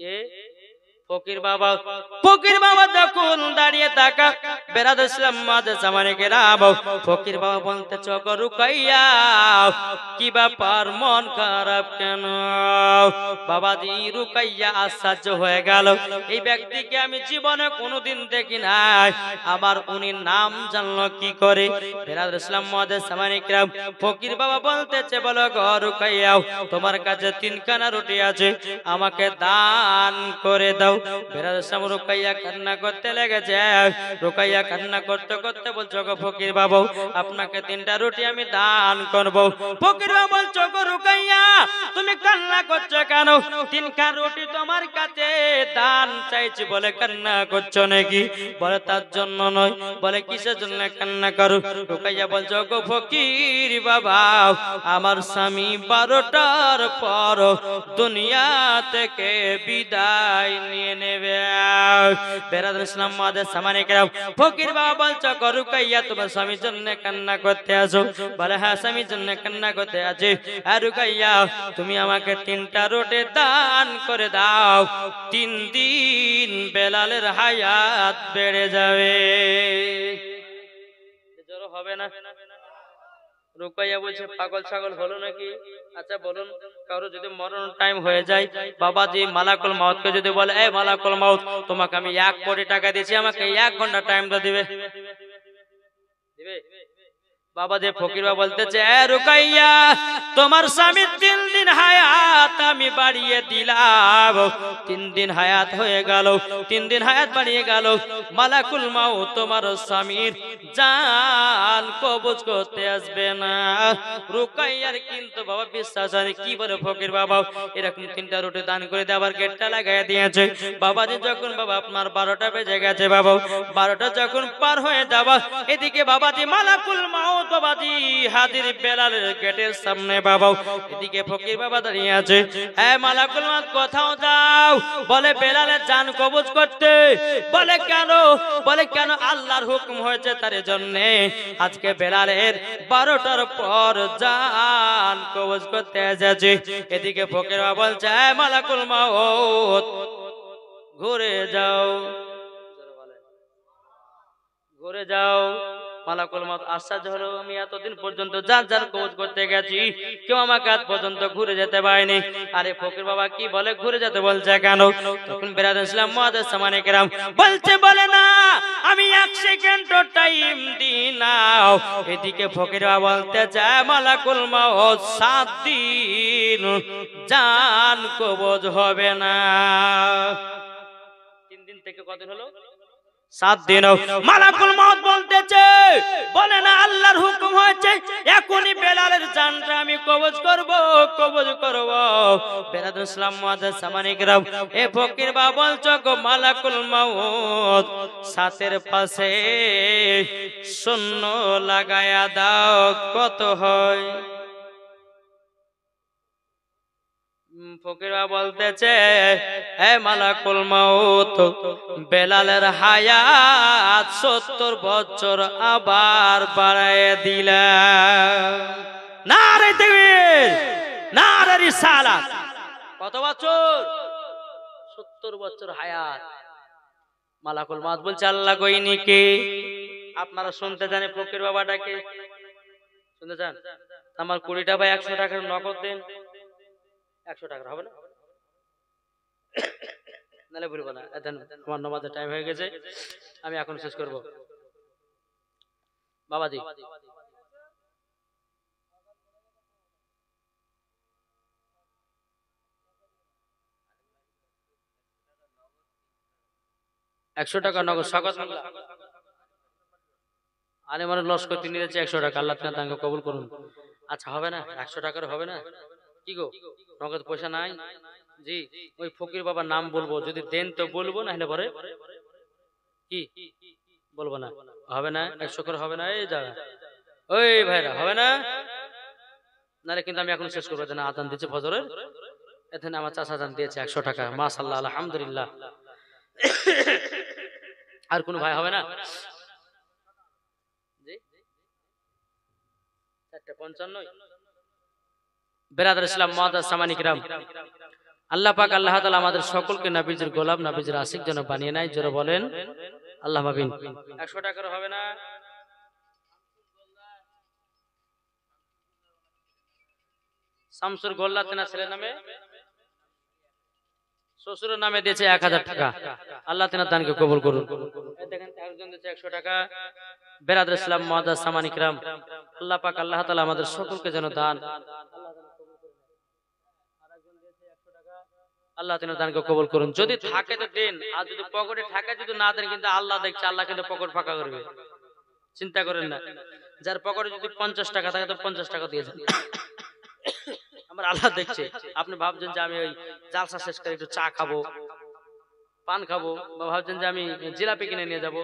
কে? ফকির বাবা। ফকির বাবা যখন দাঁড়িয়ে থাকা বেরাদ ইসলাম মাঝে জামানে গেরাম, ফকির বাবা বলতে, চোখ রুকাইয়া, কি ব্যাপার, মন খারাপ কেন? বাবাজি রুকাইয়া আশ্চর্য হয়ে গেল, এই ব্যক্তিকে আমি জীবনে কোনোদিন দেখি নাই, আবার উনি নাম জানলো কি করে? বেরাদ ইসলাম মাঝে জামানে গেরাম, ফকির বাবা বলতেছে, বলো গো রুকাইয়া, তোমার কাছে 3 খানা রুটি আছে, আমাকে দান করে দাও। বেরাদ ইসলাম রুকাইয়া কান্না করতে লেগেছে। রুকাইয়া কান্না করতে করতে বলছো, গো ফকির বাবা, আপনাকে 3টা রুটি আমি দান করব। ফকির বাবা বলছো, গো রুকাইয়া, তুমি কান্না করছো কেন? 3 খানা রুটি তোমার কাছে দান চাইছি বলে কান্না করছো নাকি? বলে তার জন্য নয়। বলে কিসের জন্য কান্না করো? রুকাইয়া বলছো, গো ফকির বাবা, আমার স্বামী 12টার পর দুনিয়া থেকে বিদায় নিয়ে নেবে। বেরাদ ইসলাম মাঝে সামানে কেরাম, ফকির বাবা বলছো, গো রুকাইয়া, তোমার স্বামীর জন্য কান্না করতে আসো? বলে হ্যাঁ, স্বামীর জন্য কান্না করতে আছে। আর রুকাইয়া, তুমি আমাকে 3টা রুটি দান করে দাও, 3 দিন বেলালের হায়াত বেড়ে যাবে। জোর হবে না? রুকাইয়া বলছে, পাগল ছাগল হলো নাকি? আচ্ছা বলুন, কারো যদি মরণ টাইম হয়ে যায়, বাবাজি মালাকুল মউতকে যদি বলে, এই মালাকুল মউত, তোমাকে আমি 1 কোটি টাকা দিয়েছি, আমাকে 1 ঘন্টা টাইমটা দিবে? দিবে? বাবাজি ফকির বাবা বলতেছে, এ রুকাইয়া, তোমার স্বামীর 3 দিন হায়াত আমি বাড়িয়ে দিলাম। 3 দিন হায়াত হয়ে গেল, 3 দিন হায়াত বাড়িয়ে গেল। মালাকুল মউত তোমার স্বামীর জান কবজ করতে আসবে না। রুকাইয়ার কিন্তু বাবা বিশ্বাস হয়। কি বলে ফকির বাবা, এরকম 3টা রুটি দান করে দিয়ে আবার গেটটা লাগাই দিয়েছে। বাবাজি যখন বাবা আপনার 12টা বেজে গেছে, বাবা 12টা যখন পার হয়ে যাবা, এদিকে বাবাজি মালাকুল মউত বাবাজি হাজির বেলালের গেটের সামনে। বাবা এদিকে ফকির বাবা দাঁড়িয়ে আছে। হ্যাঁ মালাকুল মউত, কোথাও যাও? বলে বেলালের জান কবজ করতে। বলে কেন? বলে কেন? আল্লাহর হুকুম হয়েছে তার জন্য আজকে বেলালের 12টার পর জান কবজ করতে এসেছে। এদিকে ফকির বাবা বলছে, হ্যাঁ মালাকুল মউত, ঘুরে যাও, ঘুরে যাও। মালাকুল মউত আশ্চর্য হলো, আমি এতদিন পর্যন্ত যার যার কবজ করতে গেছি, কেউ আমাকে আজ পর্যন্ত ঘুরে যেতে পারেনি। আরে ফকির বাবা কি বলে ঘুরে যেতে বলছে কেন? তখন বেরাদ ইসলাম মুআজ্জাজ সামানে কেরাম বলছে, বলে না, আমি 1 সেকেন্ড টাইম দিই নাও। এদিকে ফকির বাবা বলতে চায়, মালাকুল মউত 7 দিন জান কবজ হবে না। 3 দিন থেকে কতদিন হলো? 7 দিন। মালাকুল মউত বলতেছে, বলে না, আল্লাহর হুকুম হয়েছে এখনই বেলালের জানটা আমি কবজ করব, কবজ করব। বেরাদ ইসলাম মুআজ্জাজ সামানে কেরাম, এ ফকির বাবা বলছো, গো মালাকুল মউত 7-এর পাশে 0 লাগায়া দাও, কত হয়? ফকির বাবা বলতেছে, হে মালাকুল মউত, বেলালের হায়াত 70 বছর আবার বাড়ায় দিলা। নারে তাকবীর, নারে রিসালাত। কত বছর? 70 বছর হায়াত। মালাকুল মউত বলছে, আল্লাহ কইনি কে? আপনারা শুনতে জানে ফকির বাবাটাকে? শুনতে চান? আমার 20টা ভাই 100 টাকার নগদ দেন। 100 টাকা হবে না? নালে বলবো না। আমার নামাজের টাইম হয়ে গেছে, আমি এখন শেষ করব। বাবাজি 100 টাকা নগদ স্বাগত মোল্লা আরে মানে লস্কর তিনি দিয়েছে 100 টাকা আল্লাহ তাআলা তাকে কবুল করুন। আচ্ছা হবে না 100 টাকার হবে না কি গো নগদ পয়সা নাই জি ওই ফকির বাবার নাম বলবো যদি দেন তো বলবো না হলে পরে কি বলবো না হবে না 100 করে হবে না এই যা ওই ভাইরা হবে না নালে কিন্তু আমি এখন শেষ করবো না আজান দিয়েছে ফজরের এখানে আমার চাচা আজান দিয়েছে 100 টাকা মাশাআল্লাহ আলহামদুলিল্লাহ আর কোন ভাই হবে না জি 455 বেরাদার ইসলাম মুআদ্দাস সামানী কিরাম আল্লাহ পাক আল্লাহ তাআলা আমাদের সকলকে নবীজির গোলাম নবীজির আশিক যেন বানিয়ে নেয় জোরে বলেন আল্লাহুম্মা আমিন 100 টাকার হবে না শামসুর গোল্লা তেনা ছেলের নামে শ্বশুরের নামে দিয়েছে 1000 টাকা আল্লাহ তেনা দানকে কবুল করুন দেখেন একজন দিয়েছে 100 টাকা বেরাদার ইসলাম মুআদ্দাস সামানী কিরাম আল্লাহ পাক আল্লাহ তাআলা আমাদের সকলকে যেন দান আল্লাহ তেনা দানকে কবুল করুন যদি থাকে তো দেন আর যদি পকেটে থাকে যদি না দেন কিন্তু আল্লাহ দেখছে আল্লাহ কিন্তু পকেট ফাঁকা করবে চিন্তা করেন না যার পকেটে যদি 50 টাকা থাকে তো 50 টাকা দিয়েছেন আমার আল্লাহ দেখছে আপনি ভাবছেন যে আমি ওই জালসা শেষ করে একটু চা খাবো পান খাবো বা ভাবছেন যে আমি জিলাপি কিনে নিয়ে যাব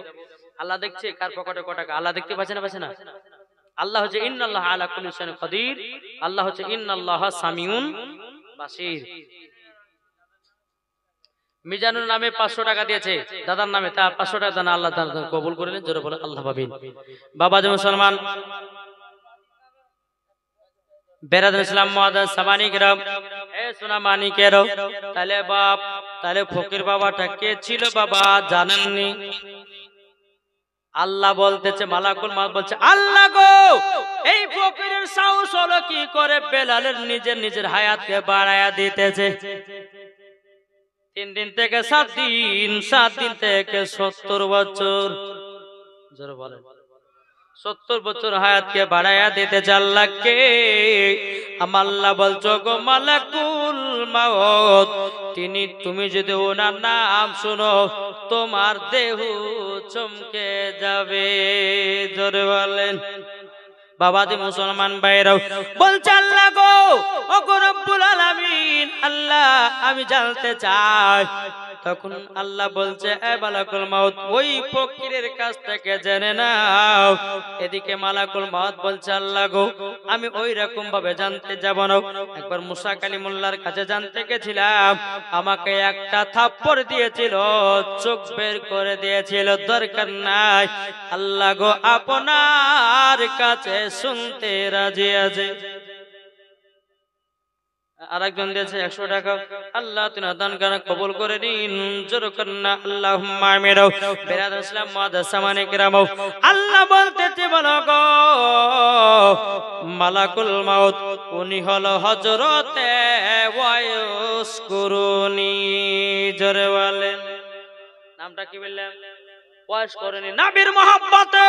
আল্লাহ দেখছে কার পকেটে কত টাকা আল্লাহ দেখতে পাচ্ছে না আল্লাহ হচ্ছে ইন্নাল্লাহা আলা কুল্লি শাইইন কাদির আল্লাহ হচ্ছে ইন্নাল্লাহা সামিউন বাসির মিজানুর নামে 500 টাকা দিয়েছে দাদার নামে তা 500 টাকা দান আল্লাহ তাআলা কবুল করেন জোরে বলেন আল্লাহ পাবেন বাবা জি মুসলমান বেরাদার ইসলাম মুআদ্দাস সামানী কিরাম এ সোনা মানিকেরও তাহলে বাপ তাহলে ফকির বাবাটা কে ছিল বাবা জানেননি আল্লাহ বলতেছে মালাকুল মউত বলছে আল্লাহ গো এই ফকিরের সাহস হলো কি করে বেলালের নিজের হায়াতকে বাড়ায়া দিতেছে 3 দিন থেকে 7 দিন 7 দিন থেকে 70 বছর জোরে বলেন 70 বছর হায়াতকে বাড়ায়া দিতেছে আল্লাহকে আমার আল্লাহ বলছো গো মালাকুল মউত তুমি যদি ওনার নাম শুনো তোমার দেহ চমকে যাবে জোরে বলেন বাবাজি মুসলমান ভাইরাও বলছে আল্লাহ গো ওগো রব্বুল আলামিন আল্লাহ আমি জানতে চাই তখন আল্লাহ বলছে এ মালাকুল মউত ওই ফকিরের কাছ থেকে জেনে নাও এদিকে মালাকুল মউত বলছে আল্লাহ গো আমি ওই রকম ভাবে জানতে যাব না একবার মুসা কালিমুল্লাহর কাছে জানতে গেছিলাম আমাকে একটা থাপ্পড় দিয়েছিল চোখ বের করে দিয়েছিল দরকার নাই আল্লাহ গো আপনার কাছে শুনতে রাজি আছে আরেকজন দিয়েছে 100 টাকা আল্লাহ তিনা দান করে কবুল করে নিন জোরে কন্না আল্লাহুম্মা আমিন বেরাদার ইসলাম মুআদ্দাস সামানী কিরাম আল্লাহ বলতেছে বলো গো মালাকুল মউত উনি হলো হযরতে ওয়াইস কুরুনি জোরে বলেন নামটা কি বললেন ওয়াজ করনি নবীর মহব্বতে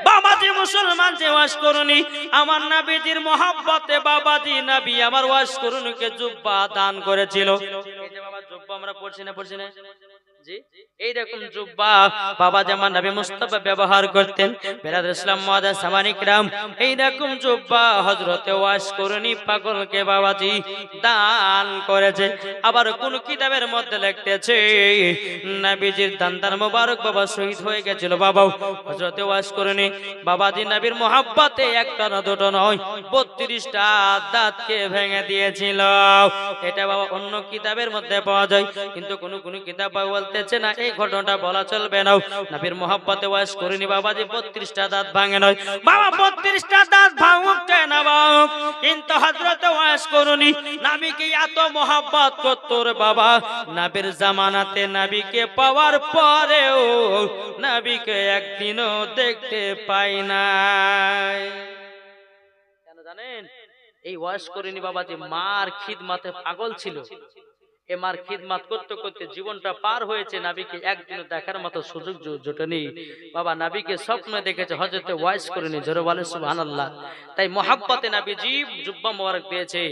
বাবাজি মুসলমান যে ওয়াজ করনি আমার নবীজির মহব্বতে বাবাজি নবী আমার ওয়াজ করুনিকে জুব্বা দান করেছিল এই যে বাবা জুব্বা আমরা পড়ছি না জি এই রকম জুব্বা বাবা জামান নবী মুস্তাফা ব্যবহার করতেন বেরাদার ইসলাম মুআদ্দাস সামানী কিরাম এই রকম জুব্বা হযরতে ওয়াজ করনি পাগলকে বাবাজি দান করেছে আবার কোন কিতাবের মধ্যে লিখতেছে নবীজির দান্দার মোবারক বাবা শহীদ হয়ে গেছিল বাবা হযরতে ওয়াজ করনি বাবাজি নবীর মহব্বতে একটা না দুটো নয় 32টা দাঁতকে ভেঙে দিয়েছিল এটা বাবা অন্য কিতাবের মধ্যে পাওয়া যায় কিন্তু কোন কিতাব বলতেছে না এই ঘটনাটা বলা চলবে না নবীর মহব্বতে ওয়াজ করনি বাবাজি 32টা দাঁত ভাঙে নয় বাবা 32টা দাঁত ভাঙুক না বাবা কিন্তু হযরতে ওয়াজ করনি নবীকে এত মহব্বত করত রে বাবা নবীর জামানাতে নবীকে পাওয়ার পরেও নবীকে একদিনও দেখতে পাই নাই কেন জানেন এই ওয়াজ করনি বাবাজি মার খিদমতে পাগল ছিল এ মার খিদমত করতে করতে জীবনটা পার হয়েছে নবীকে একদিন দেখার মতো সুযোগ জোটেনি বাবা নবীকে স্বপ্নে দেখেছে হযরতে ওয়াইস করেনি জোরে বলে সুবহানাল্লাহ তাই মহব্বতে নবীজি জুব্বা মোবারক দিয়েছে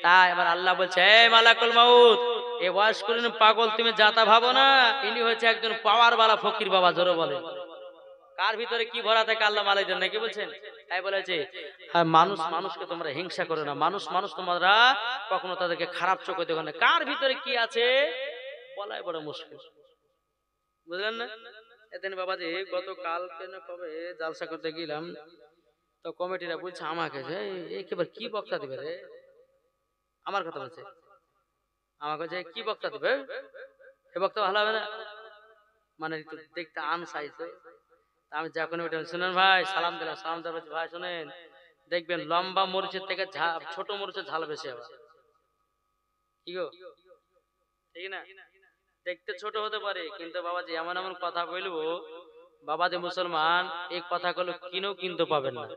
তাই এবার আল্লাহ বলছে হে মালাকুল মউত এ ওয়াজ করলেন পাগল তুমি যাতা ভাবো না, ইনি হচ্ছে একজন পাওয়ারওয়ালা ফকির বাবা, জোরে বলে। কার ভিতরে কি ভরা থাকে আল্লাহ মালিক জানে, কি বলছেন? তাই বলেছে মানুষ মানুষকে তোমরা হিংসা করো না, মানুষ মানুষ তোমরা কখনো তাদেরকে খারাপ চোখে দেখো না। কার ভিতরে কি আছে বলাই বড় মুশকিল, বুঝলেন না? এদিন বাবাজি গতকালকে না কবে জালসা করতে গেলাম, তো কমিটিরা বলছে আমাকে যে একেবারে কি বক্তা দিবে রে, আমার কথা বলছে, আমাকে যে কি বক্তা দিবে, এ বক্তা ভালো হবে না, মানে দেখতে আনসাইছে। আমি যখন শুনেন ভাই সালাম দিলাম, সালাম দেওয়ার ভাই শুনেন দেখবেন লম্বা মরিচের থেকে ছোট মরিচের ঝাল বেশি হবে, কি গো ঠিক না? দেখতে ছোট হতে পারে কিন্তু বাবাজি এমন এমন কথা বলবো, বাবাজি মুসলমান এই কথাগুলো কিনেও কিনতে পাবেন না।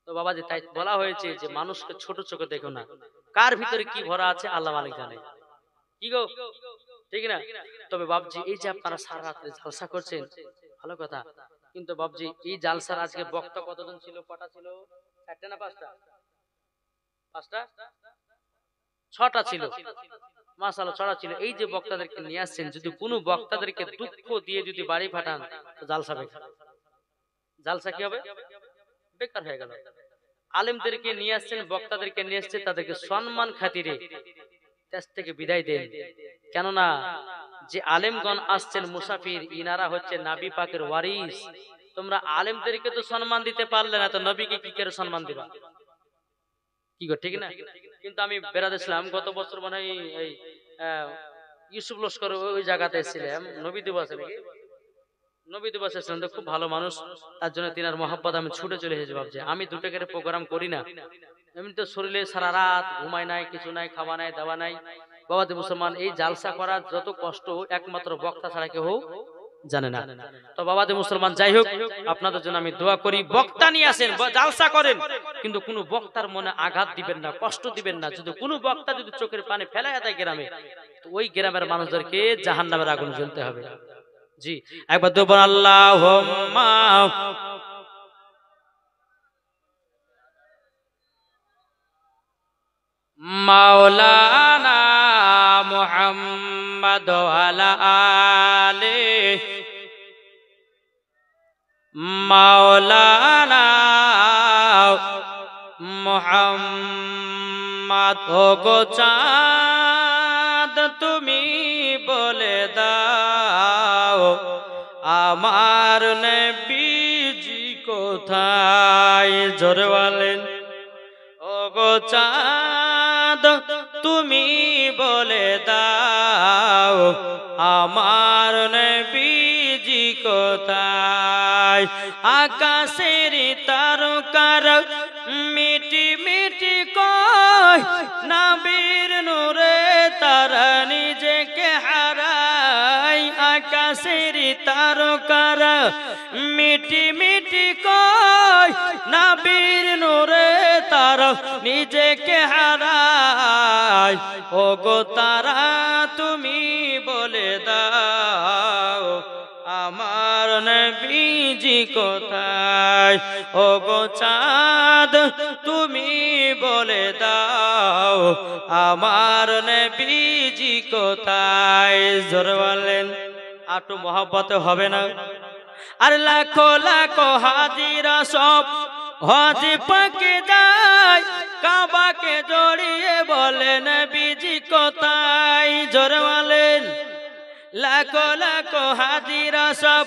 তো বাবাজি তাই বলা হয়েছে যে মানুষকে ছোট চোখে দেখো না, কার ভিতরে কি ভরা আছে আল্লাহ মালিক জানে, কি গো ঠিক না? তবে বাবজি এই যে আপনারা সারা রাত্রে জালসা করছেন ভালো কথা, কিন্তু বাবজি এই জালসার আজকে বক্তা কতজন ছিল, কটা ছিল, 4টা না 5টা? 5টা 6টা ছিল, মাশাআল্লাহ 6টা ছিল। এই যে বক্তাদেরকে নিয়ে আসছেন, যদি কোনো বক্তাদেরকে দুঃখ দিয়ে যদি বাড়ি পাঠান তো জালসা বেকার, জালসা কি হবে, বেকার হয়ে গেল। আলেমদেরকে নিয়ে আসছেন, বক্তাদেরকে নিয়ে আসছে, তাদেরকে সম্মান খাতিরে দেশ থেকে বিদায় দেন, কেননা যে আলেমগণ আসছেন মুসাফির, ইনারা হচ্ছে নবী পাকের ওয়ারিস। তোমরা আলেমদেরকে তো সম্মান দিতে পারলে না, তো নবীকে কি করে সম্মান দিবা, কি গো ঠিক না? কিন্তু আমি বেড়াতে ছিলাম গত বছর, মানে এই ইউসুফ লস্কর ওই জায়গাতে এসেছিলাম, নবী দিবস নাকি, নবী দিবস এসেছিলাম, তো খুব ভালো মানুষ, তার জন্য তিনার মহব্বত আমি ছুটে চলে এসেছি। ভাবছি আমি 2 টাকার প্রোগ্রাম করি না, এমনি তো শরীরে সারা রাত ঘুমাই নাই, কিছু নাই, খাওয়া নাই, দাওয়া নাই। বাবাজি মুসলমান এই জালসা করার যত কষ্ট একমাত্র বক্তা ছাড়া কেউ জানে না। তো বাবাজি মুসলমান যাই হোক, আপনাদের জন্য আমি দোয়া করি, বক্তা নিয়ে আসেন, জালসা করেন, কিন্তু কোনো বক্তার মনে আঘাত দিবেন না, কষ্ট দিবেন না। যদি কোনো বক্তা যদি চোখের পানি ফেলায় দেয় গ্রামে, তো ওই গ্রামের মানুষদেরকে জাহান্নামের আগুন জ্বলতে হবে। জি একবার দোয়া আল্লাহুম্মা মাওলানা মুহাম্মদ ওয়ালা আলে মাওলানা মুহাম্মদ। ও গো চাঁদ তুমি বলে দাও আমার নবীজি কোথায়, জোরে বলেন। ও গো চাঁদ তুমি বলে দাও আমার নবীজি কোথায়, আকাশের তারকার মিটি মিটি কয় নবীর নূরে তারা নিজেকে হারায়, আকাশের তারকার মিটি মিটি কয় নবীর নূরে তারা নিজেকে হারায়। ও গো তারা তুমি বলে দাও আমার নবীজি কোথায়, ও গো চাঁদ তুমি বলে দাও আমার নবীজি কোথায়, জোরে বলেন। আটু মহব্বত হবে না? আর লাখো লাখো হাজিরা সব হজ পাকে যায়, কাবাকে জড়িয়ে বলেন নবীজি কোথায়, জোরে বলেন। লাখো লাখো হাজিরা সব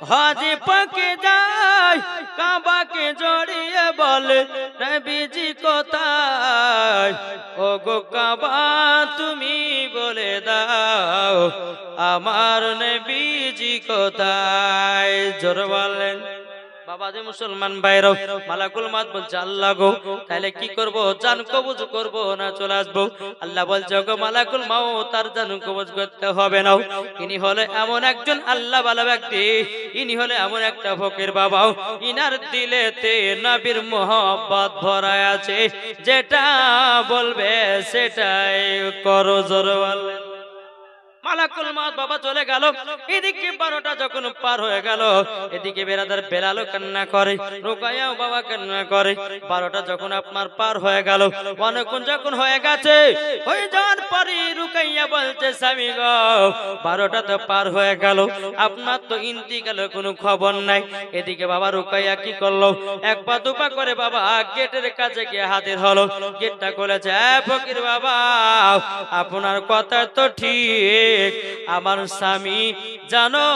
হজ পাকে যায়, কাবাকে জড়িয়ে বলে নবীজি কোথায়, ও গো কাবা তুমি বলে দাও আমার নবীজি কোথায়, জোরে বলেন। বাবাজি মুসলমান ভাইরা, মালাকুল মাউত বলছে আল্লাহ গো তাহলে কি করব, জান কবজ করব না চলে আসবো? আল্লাহ বলছে গো মালাকুল মাউত তার জান কবজ করতে হবে না, ইনি হলে এমন একজন আল্লাহ ওয়ালা ব্যক্তি, ইনি হলে এমন একটা ফকির বাবা, ইনার দিলেতে নবীর মোহব্বত ভরা আছে, যেটা বলবে সেটাই করো, জোরে বলেন। মালাকুল মউত বাবা চলে গেল। এদিকে 12টা যখন পার হয়ে গেল, এদিকে বেরাদার বেলালও কান্না করে, রুকাইয়াও বাবা কান্না করে। 12টা যখন আপনার পার হয়ে গেল, অনেকক্ষণ যখন হয়ে গেছে, হয়ে যাওয়ার পরে রুকাইয়া বলছে স্বামী গো 12টা তো পার হয়ে গেল, আপনার তো ইন্তিকালের কোনো খবর নাই। এদিকে বাবা রুকাইয়া কি করলো, এক পা দুপা করে বাবা গেটের কাছে গিয়ে হাজির হলো। গেটটা খুলেছে, ফকির বাবা আপনার কথা তো ঠিক, আমার স্বামী জানো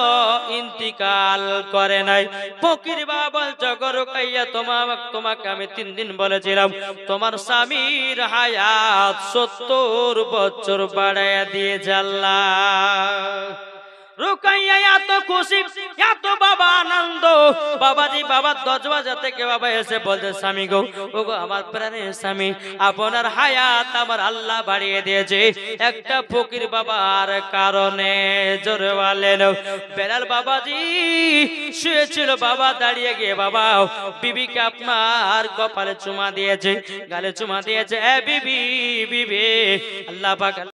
ইন্তিকাল করে নাই। ফকির বাবা বলছে গো রুকাইয়া তোমাকে আমি 3 দিন বলেছিলাম তোমার স্বামীর হায়াত 70 বছর বাড়াইয়া দিয়ে আল্লাহ। রুকাইয়া এত খুশি, এত বাবা আনন্দ, বাবাজি বাবা 10 বাজা থেকে বাবা এসে বলছে স্বামী গো, ও গো আমার প্রাণের স্বামী, আপনার হায়াত আমার আল্লাহ বাড়িয়ে দিয়েছে একটা ফকির বাবার কারণে। জোরে বলেন। বেলাল বাবাজি শুয়েছিল, বাবা দাঁড়িয়ে গিয়ে বাবা বিবিকে আপনার কপালে চুমা দিয়েছে, গালে চুমা দিয়েছে। বিবি বিবি আল্লাহ পাক